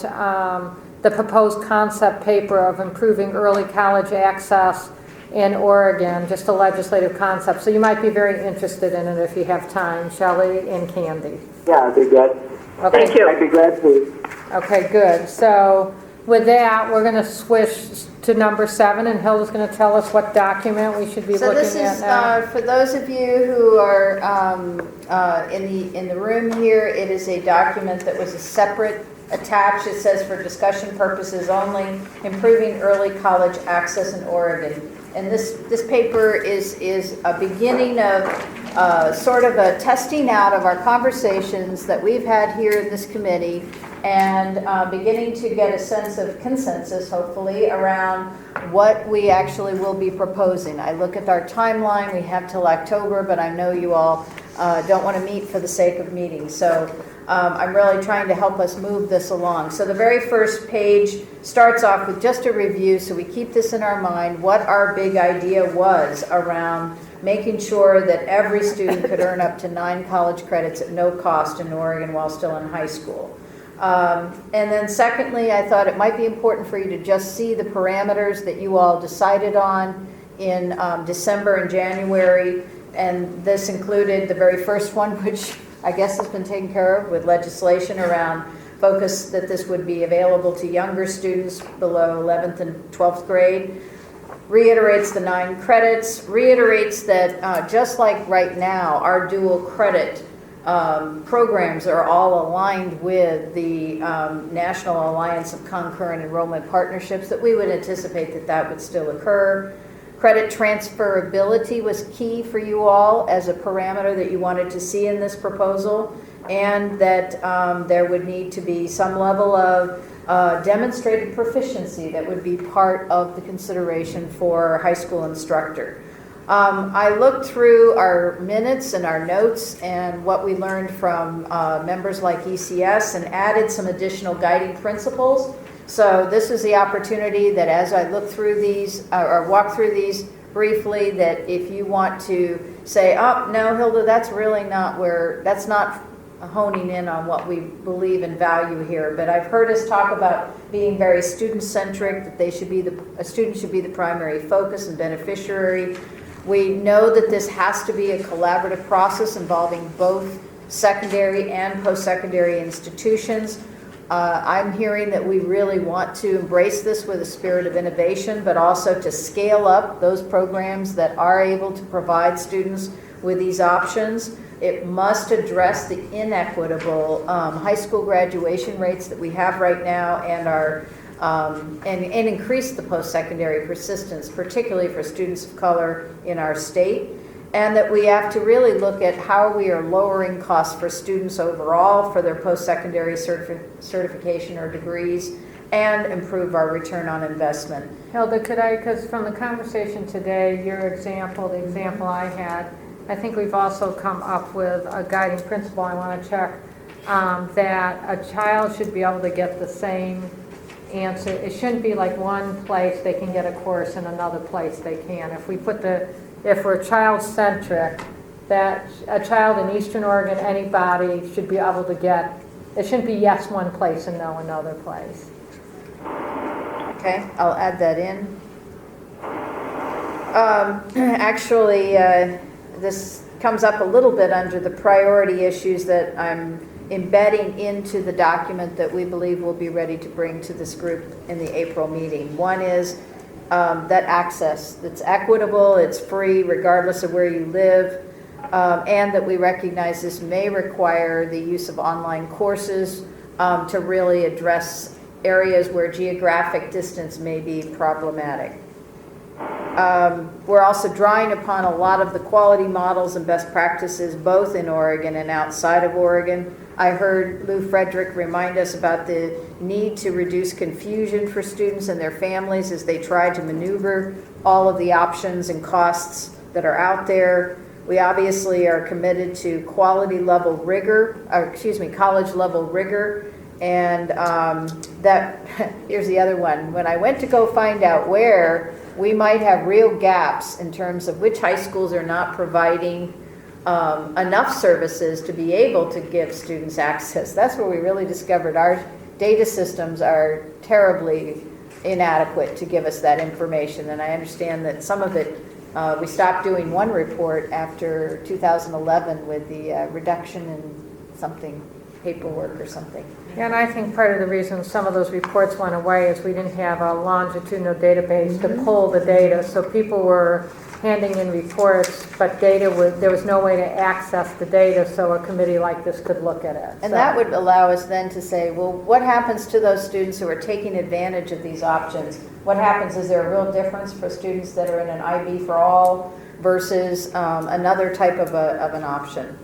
the proposed concept paper of improving early college access in Oregon, just a legislative concept. So you might be very interested in it if you have time, Shelley and Candy. Yeah, I'd be glad. Okay. Thank you. I'd be glad to. Okay, good. So with that, we're going to switch to number 7, and Hilda's going to tell us what document we should be looking at now. So this is, for those of you who are in the room here, it is a document that was a separate attached. It says for discussion purposes only, improving early college access in Oregon. And this paper is a beginning of sort of a testing out of our conversations that we've had here in this committee and beginning to get a sense of consensus, hopefully, around what we actually will be proposing. I look at our timeline, we have till October, but I know you all don't want to meet for the sake of meeting. So I'm really trying to help us move this along. So the very first page starts off with just a review, so we keep this in our mind, what our big idea was around making sure that every student could earn up to 9 college credits at no cost in Oregon while still in high school. And then secondly, I thought it might be important for you to just see the parameters that you all decided on in December and January. And this included the very first one, which I guess has been taken care of with legislation around focus that this would be available to younger students below 11th and 12th grade. Reiterates the 9 credits, reiterates that just like right now, our dual credit programs are all aligned with the National Alliance of Concurrent Enrollment Partnerships, that we would anticipate that that would still occur. Credit transferability was key for you all as a parameter that you wanted to see in this proposal, and that there would need to be some level of demonstrated proficiency that would be part of the consideration for a high school instructor. I looked through our minutes and our notes and what we learned from members like ECS and added some additional guiding principles. So this is the opportunity that as I look through these or walk through these briefly, that if you want to say, oh, no, Hilda, that's really not where, that's not honing in on what we believe and value here. But I've heard us talk about being very student-centric, that they should be a student should be the primary focus and beneficiary. We know that this has to be a collaborative process involving both secondary and post-secondary institutions. I'm hearing that we really want to embrace this with a spirit of innovation, but also to scale up those programs that are able to provide students with these options. It must address the inequitable high school graduation rates that we have right now, and our and increase the post-secondary persistence, particularly for students of color in our state. And that we have to really look at how we are lowering costs for students overall for their post-secondary certification or degrees, and improve our return on investment. Hilda, could I, because from the conversation today, your example, the example I had, I think we've also come up with a guiding principle I want to check, that a child should be able to get the same answer. It shouldn't be like one place they can get a course and another place they can. If we're child-centric, that a child in Eastern Oregon, anybody should be able to get, it shouldn't be yes one place and no another place. Okay, I'll add that in. Actually, this comes up a little bit under the priority issues that I'm embedding into the document that we believe we'll be ready to bring to this group in the April meeting. One is that access that's equitable, it's free regardless of where you live, and that we recognize this may require the use of online courses to really address areas where geographic distance may be problematic. We're also drawing upon a lot of the quality models and best practices both in Oregon and outside of Oregon. I heard Lou Frederick remind us about the need to reduce confusion for students and their families as they try to maneuver all of the options and costs that are out there. We obviously are committed to college level rigor, and that, here's the other one. When I went to go find out where we might have real gaps in terms of which high schools are not providing enough services to be able to give students access, that's where we really discovered our data systems are terribly inadequate to give us that information. And I understand that some of it, we stopped doing one report after 2011 with the reduction in something, paperwork or something. Yeah, and I think part of the reason some of those reports went away is we didn't have a longitudinal database to pull the data, so people were handing in reports, but there was no way to access the data, so a committee like this could look at it. And that would allow us then to say, well, what happens to those students who are taking advantage of these options? What happens? Is there a real difference for students that are in an IB for all versus another type of an option.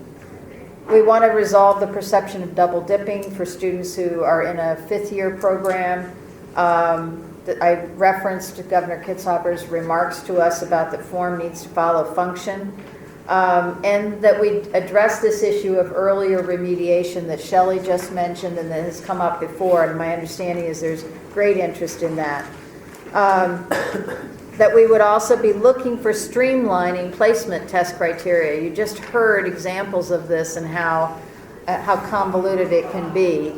We want to resolve the perception of double dipping for students who are in a fifth-year program. I referenced Governor Kitzhaber's remarks to us about that form needs to follow function, and that we address this issue of earlier remediation that Shelley just mentioned and that has come up before, and my understanding is there's great interest in that. That we would also be looking for streamlining placement test criteria. You just heard examples of this and how convoluted it can be.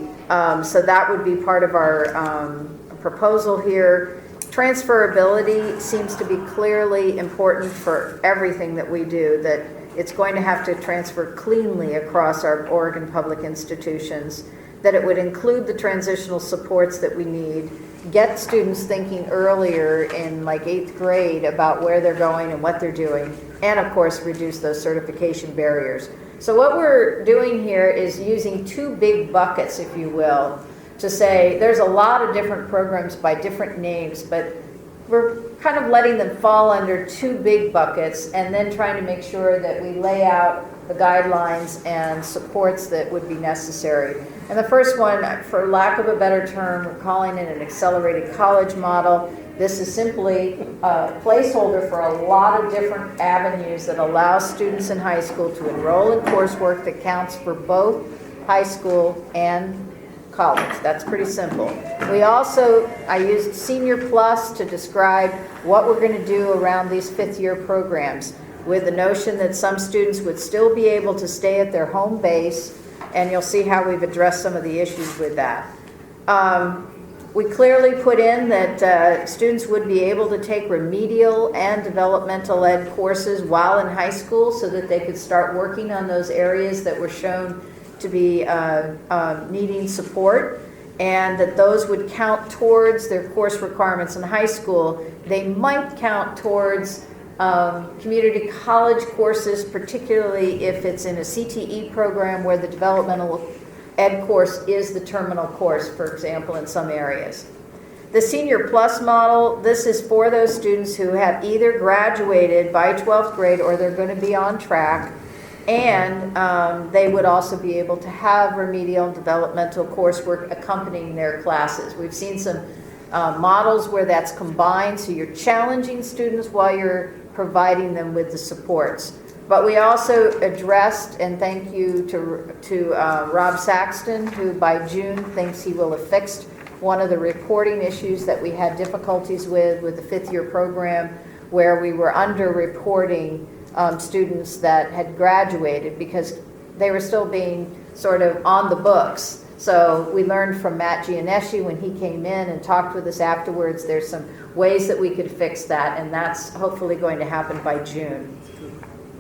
So that would be part of our proposal here. Transferability seems to be clearly important for everything that we do, that it's going to have to transfer cleanly across our Oregon public institutions, that it would include the transitional supports that we need, get students thinking earlier in like 8th grade about where they're going and what they're doing, and of course reduce those certification barriers. So what we're doing here is using two big buckets, if you will, to say there's a lot of different programs by different names, but we're kind of letting them fall under two big buckets and then trying to make sure that we lay out the guidelines and supports that would be necessary. And the first one, for lack of a better term, we're calling it an accelerated college model. This is simply a placeholder for a lot of different avenues that allow students in high school to enroll in coursework that counts for both high school and college. That's pretty simple. We also, I used Senior Plus to describe what we're going to do around these fifth-year programs, with the notion that some students would still be able to stay at their home base, and you'll see how we've addressed some of the issues with that. We clearly put in that students would be able to take remedial and developmental ed courses while in high school so that they could start working on those areas that were shown to be needing support, and that those would count towards their course requirements in high school. They might count towards community college courses, particularly if it's in a CTE program where the developmental ed course is the terminal course, for example, in some areas. The Senior Plus model, this is for those students who have either graduated by 12th grade or they're going to be on track, and they would also be able to have remedial and developmental coursework accompanying their classes. We've seen some models where that's combined, so you're challenging students while you're providing them with the supports. But we also addressed, and thank you to Rob Saxton, who by June thinks he will have fixed one of the reporting issues that we had difficulties with the fifth-year program, where we were under-reporting students that had graduated because they were still being sort of on the books. So we learned from Matt Gianeschi when he came in and talked with us afterwards, there's some ways that we could fix that, and that's hopefully going to happen by June.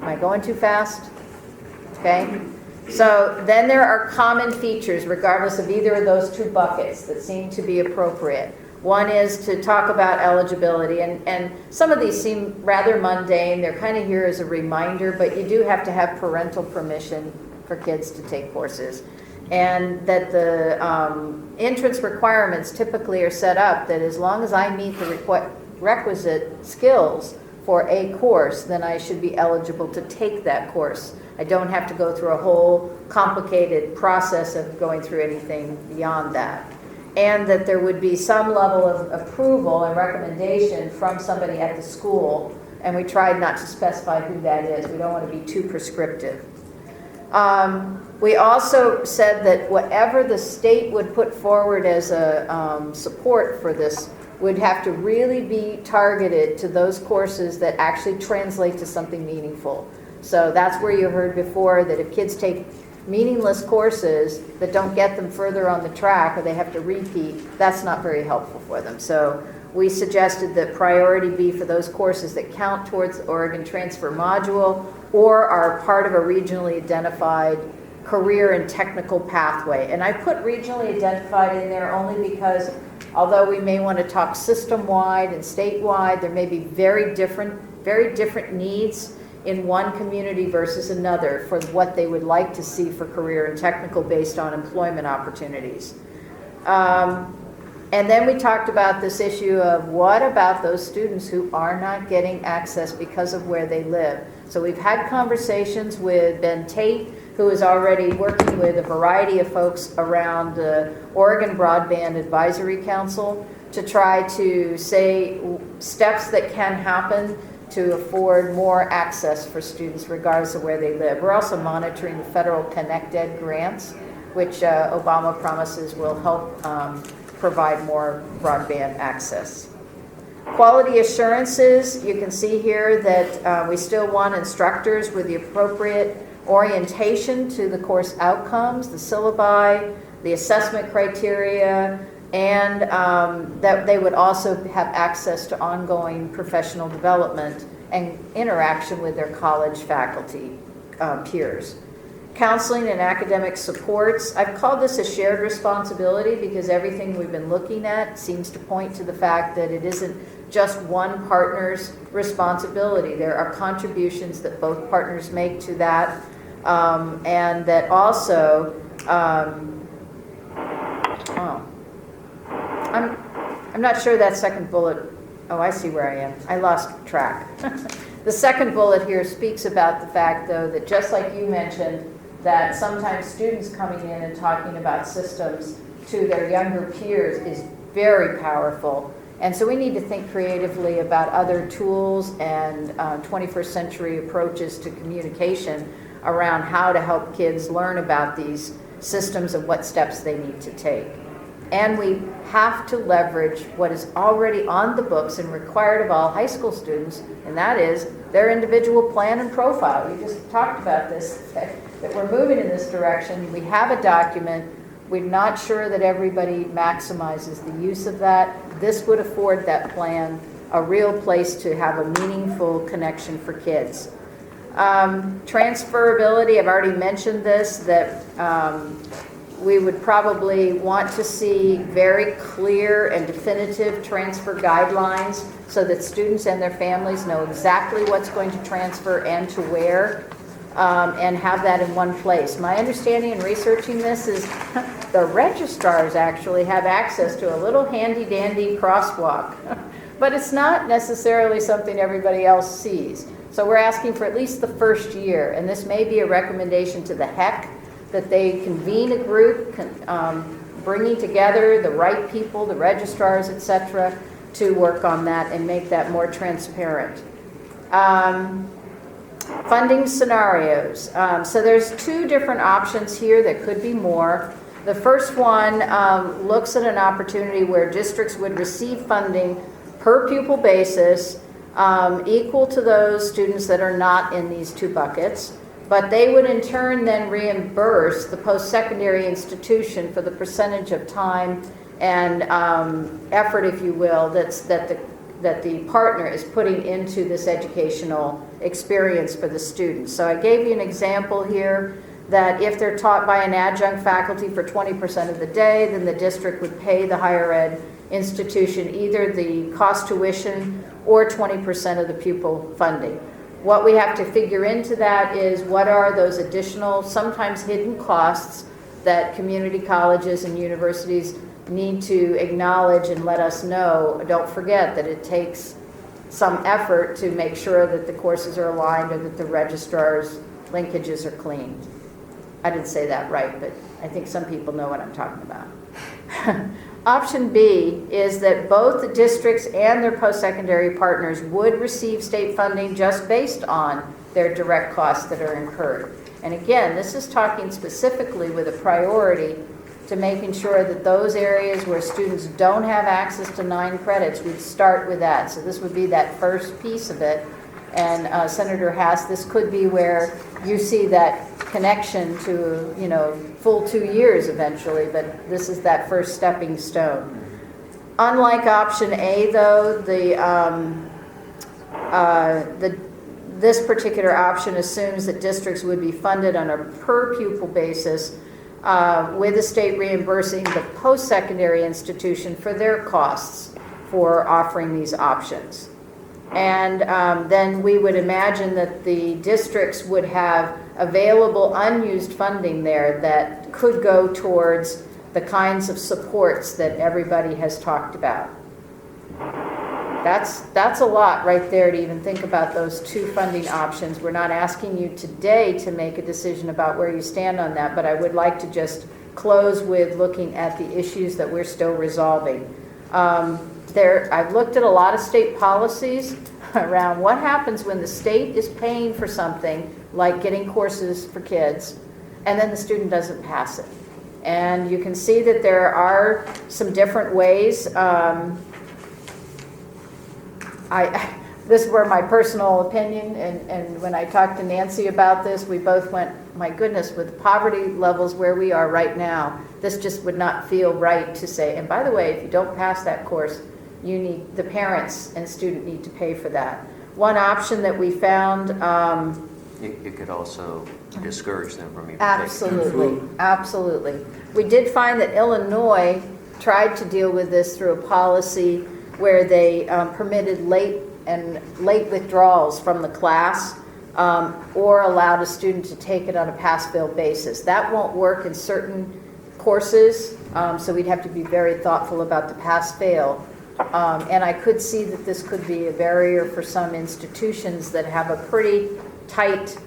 Am I going too fast? Okay. So then there are common features regardless of either of those two buckets that seem to be appropriate. One is to talk about eligibility, and some of these seem rather mundane. They're kind of here as a reminder, but you do have to have parental permission for kids to take courses. And that the entrance requirements typically are set up that as long as I meet the requisite skills for a course, then I should be eligible to take that course. I don't have to go through a whole complicated process of going through anything beyond that. And that there would be some level of approval and recommendation from somebody at the school, and we tried not to specify who that is. We don't want to be too prescriptive. We also said that whatever the state would put forward as a support for this would have to really be targeted to those courses that actually translate to something meaningful. So that's where you heard before that if kids take meaningless courses that don't get them further on the track or they have to repeat, that's not very helpful for them. So we suggested that priority be for those courses that count towards the Oregon Transfer Module or are part of a regionally identified career and technical pathway. And I put regionally identified in there only because although we may want to talk system-wide and statewide, there may be very different needs in one community versus another for what they would like to see for career and technical based on employment opportunities. And then we talked about this issue of what about those students who are not getting access because of where they live. So we've had conversations with Ben Tate, who is already working with a variety of folks around the Oregon Broadband Advisory Council to try to say steps that can happen to afford more access for students regardless of where they live. We're also monitoring the federal ConnectEd grants, which Obama promises will help provide more broadband access. Quality assurances, you can see here that we still want instructors with the appropriate orientation to the course outcomes, the syllabi, the assessment criteria, and that they would also have access to ongoing professional development and interaction with their college faculty peers. Counseling and academic supports, I've called this a shared responsibility because everything we've been looking at seems to point to the fact that it isn't just one partner's responsibility. There are contributions that both partners make to that, and that also, I'm not sure that second bullet, oh, I see where I am. I lost track. The second bullet here speaks about the fact, though, that just like you mentioned, that sometimes students coming in and talking about systems to their younger peers is very powerful. And so we need to think creatively about other tools and 21st century approaches to communication around how to help kids learn about these systems and what steps they need to take. And we have to leverage what is already on the books and required of all high school students, and that is their individual plan and profile. We just talked about this, that we're moving in this direction. We have a document. We're not sure that everybody maximizes the use of that. This would afford that plan a real place to have a meaningful connection for kids. Transferability, I've already mentioned this, that we would probably want to see very clear and definitive transfer guidelines so that students and their families know exactly what's going to transfer and to where, and have that in one place. My understanding in researching this is the registrars actually have access to a little handy-dandy crosswalk, but it's not necessarily something everybody else sees. So we're asking for at least the first year, and this may be a recommendation to the HEC that they convene a group, bringing together the right people, the registrars, etc., to work on that and make that more transparent. Funding scenarios. So there's two different options here. There could be more. The first one looks at an opportunity where districts would receive funding per pupil basis equal to those students that are not in these two buckets, but they would in turn then reimburse the post-secondary institution for the percentage of time and effort, if you will, that the partner is putting into this educational experience for the students. So I gave you an example here that if they're taught by an adjunct faculty for 20% of the day, then the district would pay the higher ed institution either the cost tuition or 20% of the pupil funding. What we have to figure into that is what are those additional, sometimes hidden costs that community colleges and universities need to acknowledge and let us know. Don't forget that it takes some effort to make sure that the courses are aligned or that the registrar's linkages are clean. I didn't say that right, but I think some people know what I'm talking about. Option B is that both the districts and their post-secondary partners would receive state funding just based on their direct costs that are incurred. And again, this is talking specifically with a priority to making sure that those areas where students don't have access to 9 credits, we'd start with that. So this would be that first piece of it. And Senator Haas, this could be where you see that connection to, full 2 years eventually, but this is that first stepping stone. Unlike option A, though, this particular option assumes that districts would be funded on a per pupil basis with the state reimbursing the post-secondary institution for their costs for offering these options. And then we would imagine that the districts would have available unused funding there that could go towards the kinds of supports that everybody has talked about. That's a lot right there to even think about those two funding options. We're not asking you today to make a decision about where you stand on that, but I would like to just close with looking at the issues that we're still resolving. I've looked at a lot of state policies around what happens when the state is paying for something like getting courses for kids and then the student doesn't pass it. And you can see that there are some different ways. This were my personal opinion, and when I talked to Nancy about this, we both went, my goodness, with poverty levels where we are right now, this just would not feel right to say, and by the way, if you don't pass that course, the parents and student need to pay for that. One option that we found... it could also discourage them from even Absolutely, absolutely. We did find that Illinois tried to deal with this through a policy where they permitted late withdrawals from the class or allowed a student to take it on a pass-fail basis. That won't work in certain courses, so we'd have to be very thoughtful about the pass-fail. And I could see that this could be a barrier for some institutions that have a pretty tight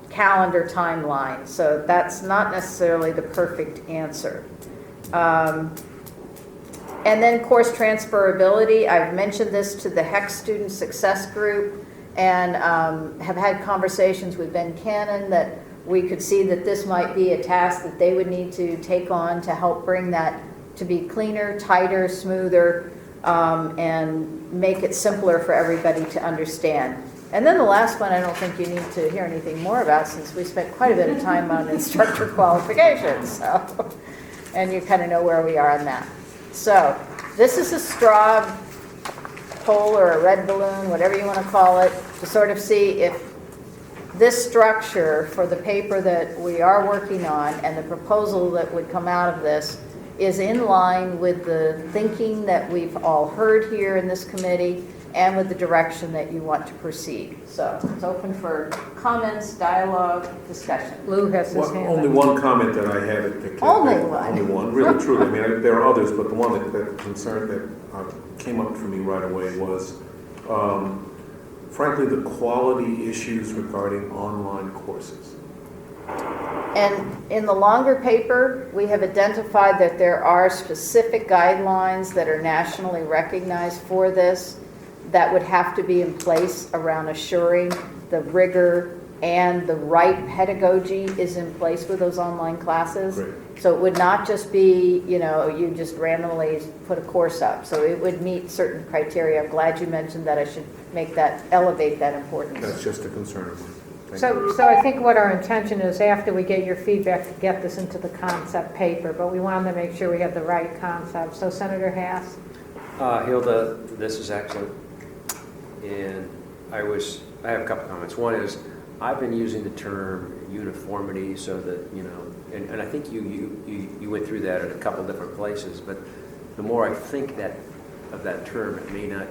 calendar timeline. So that's not necessarily the perfect answer. And then course transferability. I've mentioned this to the HEX Student Success Group and have had conversations with Ben Cannon that we could see that this might be a task that they would need to take on to help bring that to be cleaner, tighter, smoother, and make it simpler for everybody to understand. And then the last one, I don't think you need to hear anything more about since we spent quite a bit of time on instructor qualifications. So, and you kind of know where we are on that. So this is a straw poll or a red balloon, whatever you want to call it, to sort of see if this structure for the paper that we are working on and the proposal that would come out of this is in line with the thinking that we've all heard here in this committee and with the direction that you want to proceed. So it's open for comments, dialogue, discussion. Lou has his hand Only up. one comment that I had. Only one, really, truly. I mean, there are others, but the one that concerned that came up for me right away was, frankly, the quality issues regarding online courses. And in the longer paper, we have identified that there are specific guidelines that are nationally recognized for this that would have to be in place around assuring the rigor and the right pedagogy is in place with those online classes. Great. So it would not just be, you just randomly put a course up. So it would meet certain criteria. I'm glad you mentioned that. I should elevate that importance. That's just a concern of mine. So I think what our intention is after we get your feedback to get this into the concept paper, but we wanted to make sure we have the right concept. So Senator Haas? Hilda, this is excellent. And I have a couple comments. One is, I've been using the term uniformity so that, and I think you went through that at a couple different places, but the more I think of that term, it may not,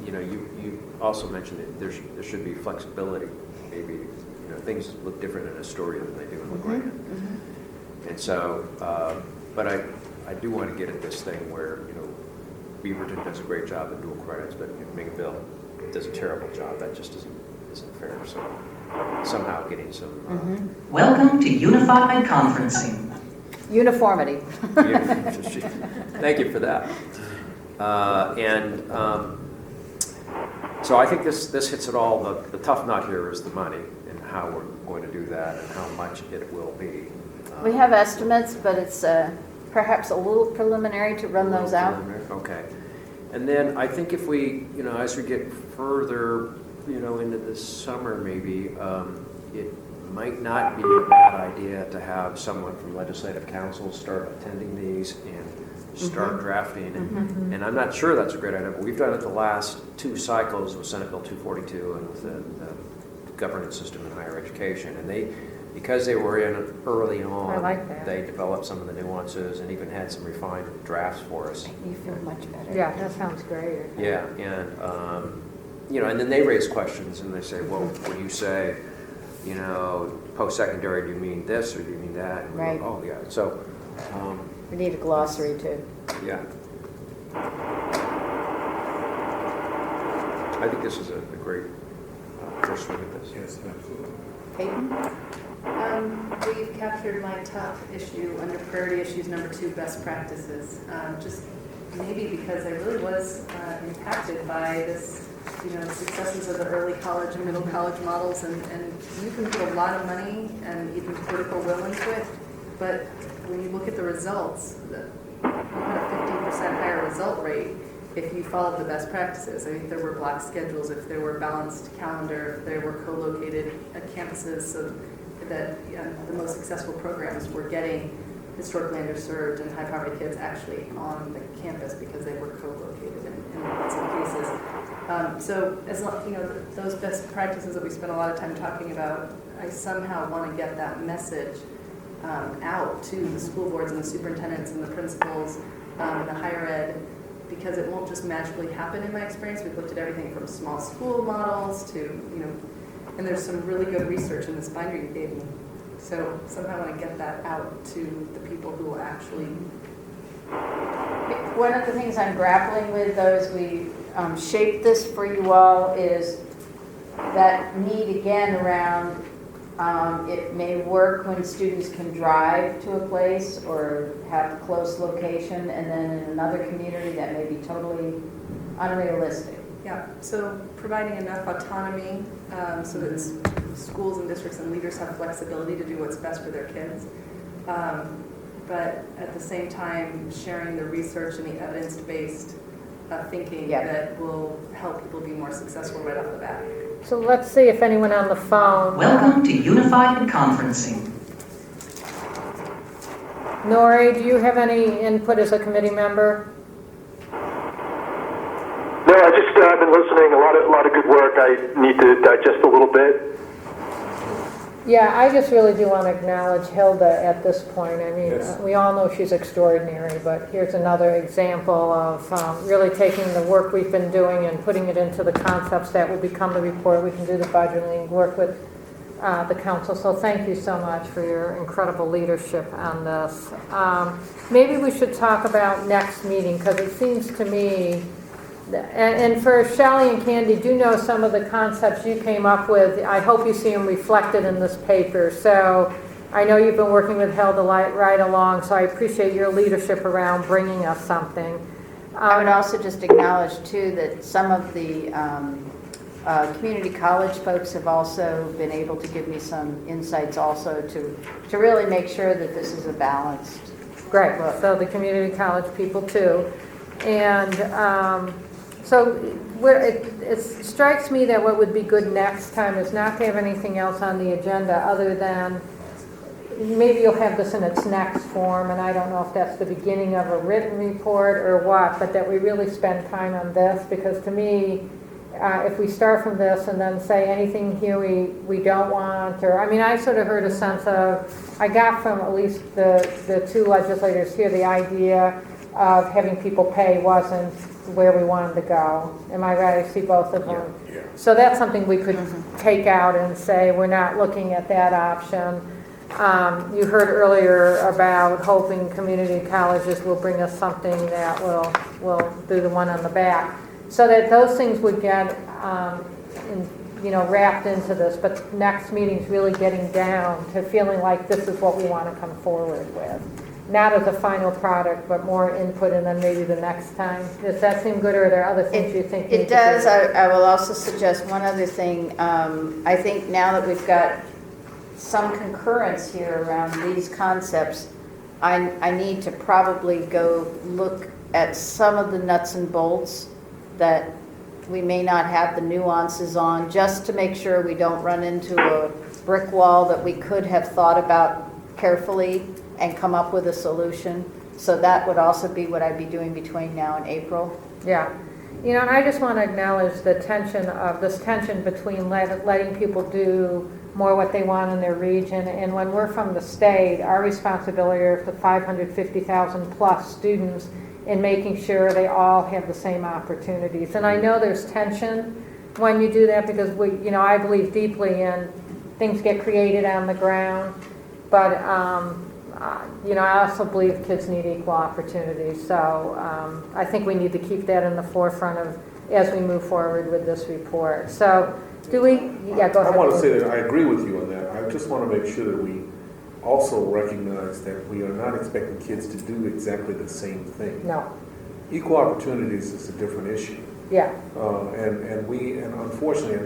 you also mentioned that there should be flexibility. Maybe, things look different in Astoria than they do in LaGrant. Mm-hmm. And so, but I do want to get at this thing where, Beaverton does a great job in dual credits, but Mingville does a terrible job. That just isn't fair. So somehow getting some... Welcome to Unified Conferencing. Uniformity. Thank you for that. So I think this hits it all. The tough nut here is the money and how we're going to do that and how much it will be. We have estimates, but it's perhaps a little preliminary to run those out. Okay. And then I think if we, as we get further, into the summer maybe, it might not be a bad idea to have someone from Legislative Council start attending these and start drafting. And I'm not sure that's a great idea, but we've done it the last 2 cycles with Senate Bill 242 and with the governance system in higher education. And because they were in early on, I like that. They developed some of the nuances and even had some refined drafts for us. You feel much better. Yeah, that sounds great. Yeah, and and then they raise questions and they say, well, when you say, post-secondary, do you mean this or do you mean that? And we right. go, oh yeah. So We need a glossary too. Yeah. I think this is a great first swing at this. Yes, absolutely. Peyton? We've captured my top issue under priority issues number 2, best practices. Just maybe because I really was impacted by this, successes of the early college and middle college models, and you can put a lot of money and even political will into it, but when you look at the results, you had a 50% higher result rate if you followed the best practices. I mean, if there were block schedules, if there were balanced calendar, if there were co-located campuses, so that the most successful programs were getting historically underserved and high-poverty kids actually on the campus because they were co-located in some cases. So as those best practices that we spent a lot of time talking about, I somehow want to get that message out to the school boards and the superintendents and the principals and the higher ed, because it won't just magically happen in my experience. We've looked at everything from small school models to, and there's some really good research in this binder you gave me. So somehow I want to get that out to the people who will actually. One of the things I'm grappling with, though, as we shape this for you all, is that need again around it may work when students can drive to a place or have close location, and then in another community that may be totally unrealistic. Yeah, so providing enough autonomy so that schools and districts and leaders have flexibility to do what's best for their kids. But at the same time, sharing the research and the evidence-based thinking that will help people be more successful right off the bat. So let's see if anyone on the phone. Welcome to Unified Conferencing. Nori, do you have any input as a committee member? No, I just been listening. A lot of good work. I need to digest a little bit. Yeah, I just really do want to acknowledge Hilda at this point. I mean, Yes. we all know she's extraordinary, but here's another example of really taking the work we've been doing and putting it into the concepts that will become the report. We can do the budgeting, work with the council. So thank you so much for your incredible leadership on this. Maybe we should talk about next meeting, because it seems to me, and for Shelley and Candy, do know some of the concepts you came up with. I hope you see them reflected in this paper. So I know you've been working with Hilda right along, so I appreciate your leadership around bringing us something. I would also just acknowledge, too, that some of the community college folks have also been able to give me some insights also to really make sure that this is a balanced Great. look. So the community college people, too. And so it strikes me that what would be good next time is not to have anything else on the agenda other than maybe you'll have this in its next form, and I don't know if that's the beginning of a written report or what, but that we really spend time on this, because to me, if we start from this and then say anything here we don't want, or, I mean, I sort of heard a sense of, I got from at least the two legislators here, the idea of having people pay wasn't where we wanted to go. Am I right? I see both of them. Yeah. So that's something we could take out and say we're not looking at that option. You heard earlier about hoping community colleges will bring us something that will do the one on the back, so that those things would get wrapped into this. But next meeting's really getting down to feeling like this is what we want to come forward with. Not as a final product, but more input, and then maybe the next time. Does that seem good, or are there other things you think? It does. I will also suggest one other thing. I think now that we've got some concurrence here around these concepts, I need to probably go look at some of the nuts and bolts that we may not have the nuances on, just to make sure we don't run into a brick wall that we could have thought about carefully and come up with a solution. So that would also be what I'd be doing between now and April. Yeah. And I just want to acknowledge the tension between letting people do more what they want in their region. And when we're from the state, our responsibility is for 550,000 plus students in making sure they all have the same opportunities. And I know there's tension when you do that, because I believe deeply in things get created on the ground. But I also believe kids need equal opportunities, so I think we need to keep that in the forefront of as we move forward with this report. So, do we? Yeah, go ahead. I want to say that I agree with you on that. I just want to make sure that we also recognize that we are not expecting kids to do exactly the same thing. No. Equal opportunities is a different issue. Yeah. And unfortunately,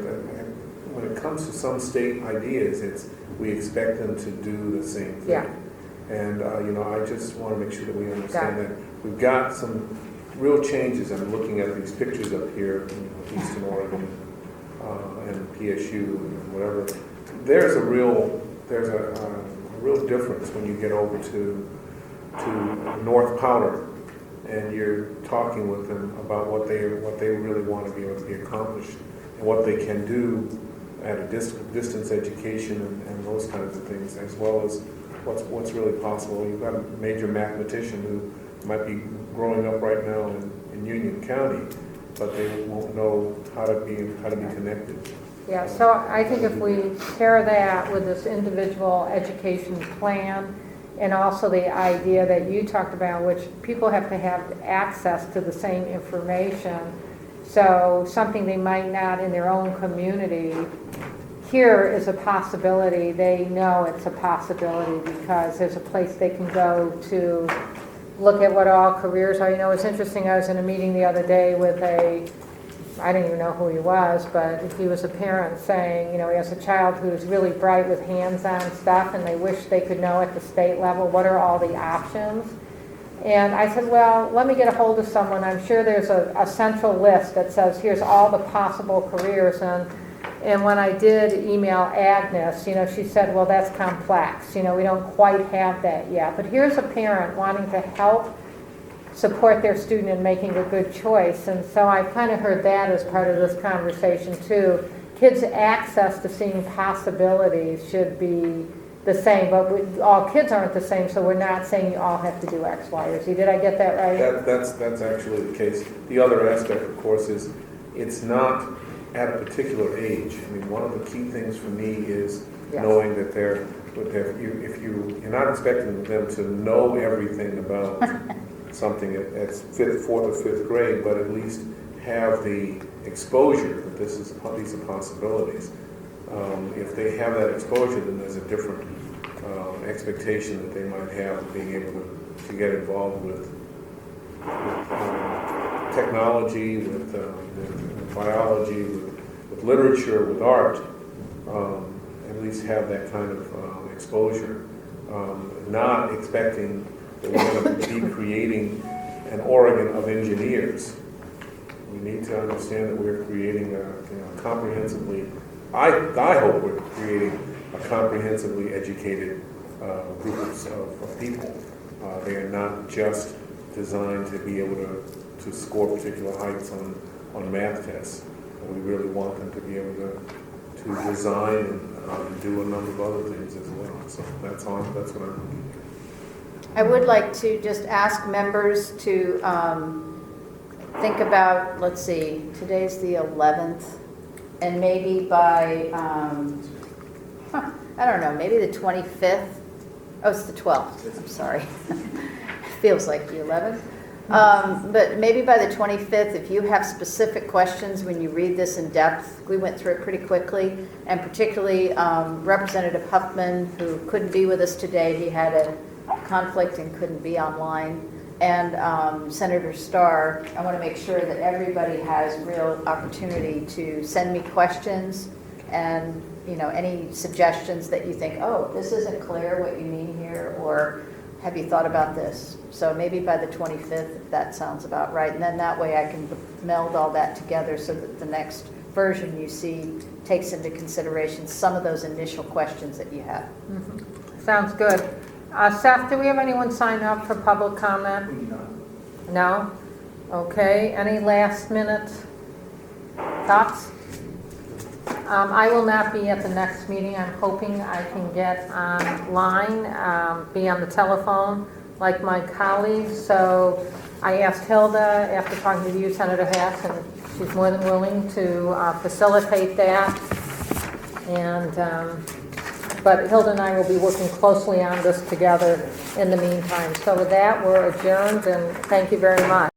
when it comes to some state ideas, we expect them to do the same thing. Yeah. And I just want to make sure that we understand that we've got some real changes. I'm looking at these pictures up here in Eastern Oregon and PSU and whatever. There's a real difference when you get over to North Powder and you're talking with them about what they really want to be able to be accomplished and what they can do at a distance education and those kinds of things, as well as what's really possible. You've got a major mathematician who might be growing up right now in Union County, but they won't know how to be connected. Yeah, so I think if we pair that with this individual education plan and also the idea that you talked about, which people have to have access to the same information, so something they might not in their own community, here is a possibility. They know it's a possibility because there's a place they can go to look at what all careers are. It's interesting, I was in a meeting the other day with I don't even know who he was, but he was a parent saying, he has a child who's really bright with hands-on stuff and they wish they could know at the state level what are all the options. And I said, well, let me get a hold of someone. I'm sure there's a central list that says here's all the possible careers. And when I did email Agnes, she said, well, that's complex. We don't quite have that yet. But here's a parent wanting to help support their student in making a good choice. And so I've kind of heard that as part of this conversation too. Kids' access to seeing possibilities should be the same, but all kids aren't the same, so we're not saying you all have to do X, Y, or Z. Did I get that right? That's actually the case. The other aspect, of course, is it's not at a particular age. I mean, one of the key things for me is knowing that if you're not expecting them to know everything about something at fourth or fifth grade, but at least have the exposure that these are possibilities. If they have that exposure, then there's a different expectation that they might have of being able to get involved with technology, with biology, with literature, with art, at least have that kind of exposure. Not expecting that we're going to be creating an Oregon of engineers. We need to understand that we're creating a comprehensively, I hope we're creating a comprehensively educated group of people. They are not just designed to be able to score particular heights on math tests. We really want them to be able to design and do a number of other things as well. So that's what I'm. I would like to just ask members to think about, let's see, today's the 11th, and maybe by, I don't know, maybe the 25th. Oh, it's the 12th. I'm sorry. Feels like the 11th. But maybe by the 25th, if you have specific questions when you read this in depth, we went through it pretty quickly, and particularly Representative Huffman, who couldn't be with us today, he had a conflict and couldn't be online, and Senator Starr, I want to make sure that everybody has real opportunity to send me questions and any suggestions that you think, oh, this isn't clear what you mean here, or have you thought about this? So maybe by the 25th, if that sounds about right. And then that way I can meld all that together so that the next version you see takes into consideration some of those initial questions that you have. Mm-hmm. Sounds good. Seth, do we have anyone sign up for public comment? No? Okay. Any last minute thoughts? I will not be at the next meeting. I'm hoping I can get online, be on the telephone like my colleagues. So I asked Hilda, after talking to you, Senator Hass, and she's more than willing to facilitate that. And but Hilda and I will be working closely on this together in the meantime. So with that, we're adjourned, and thank you very much.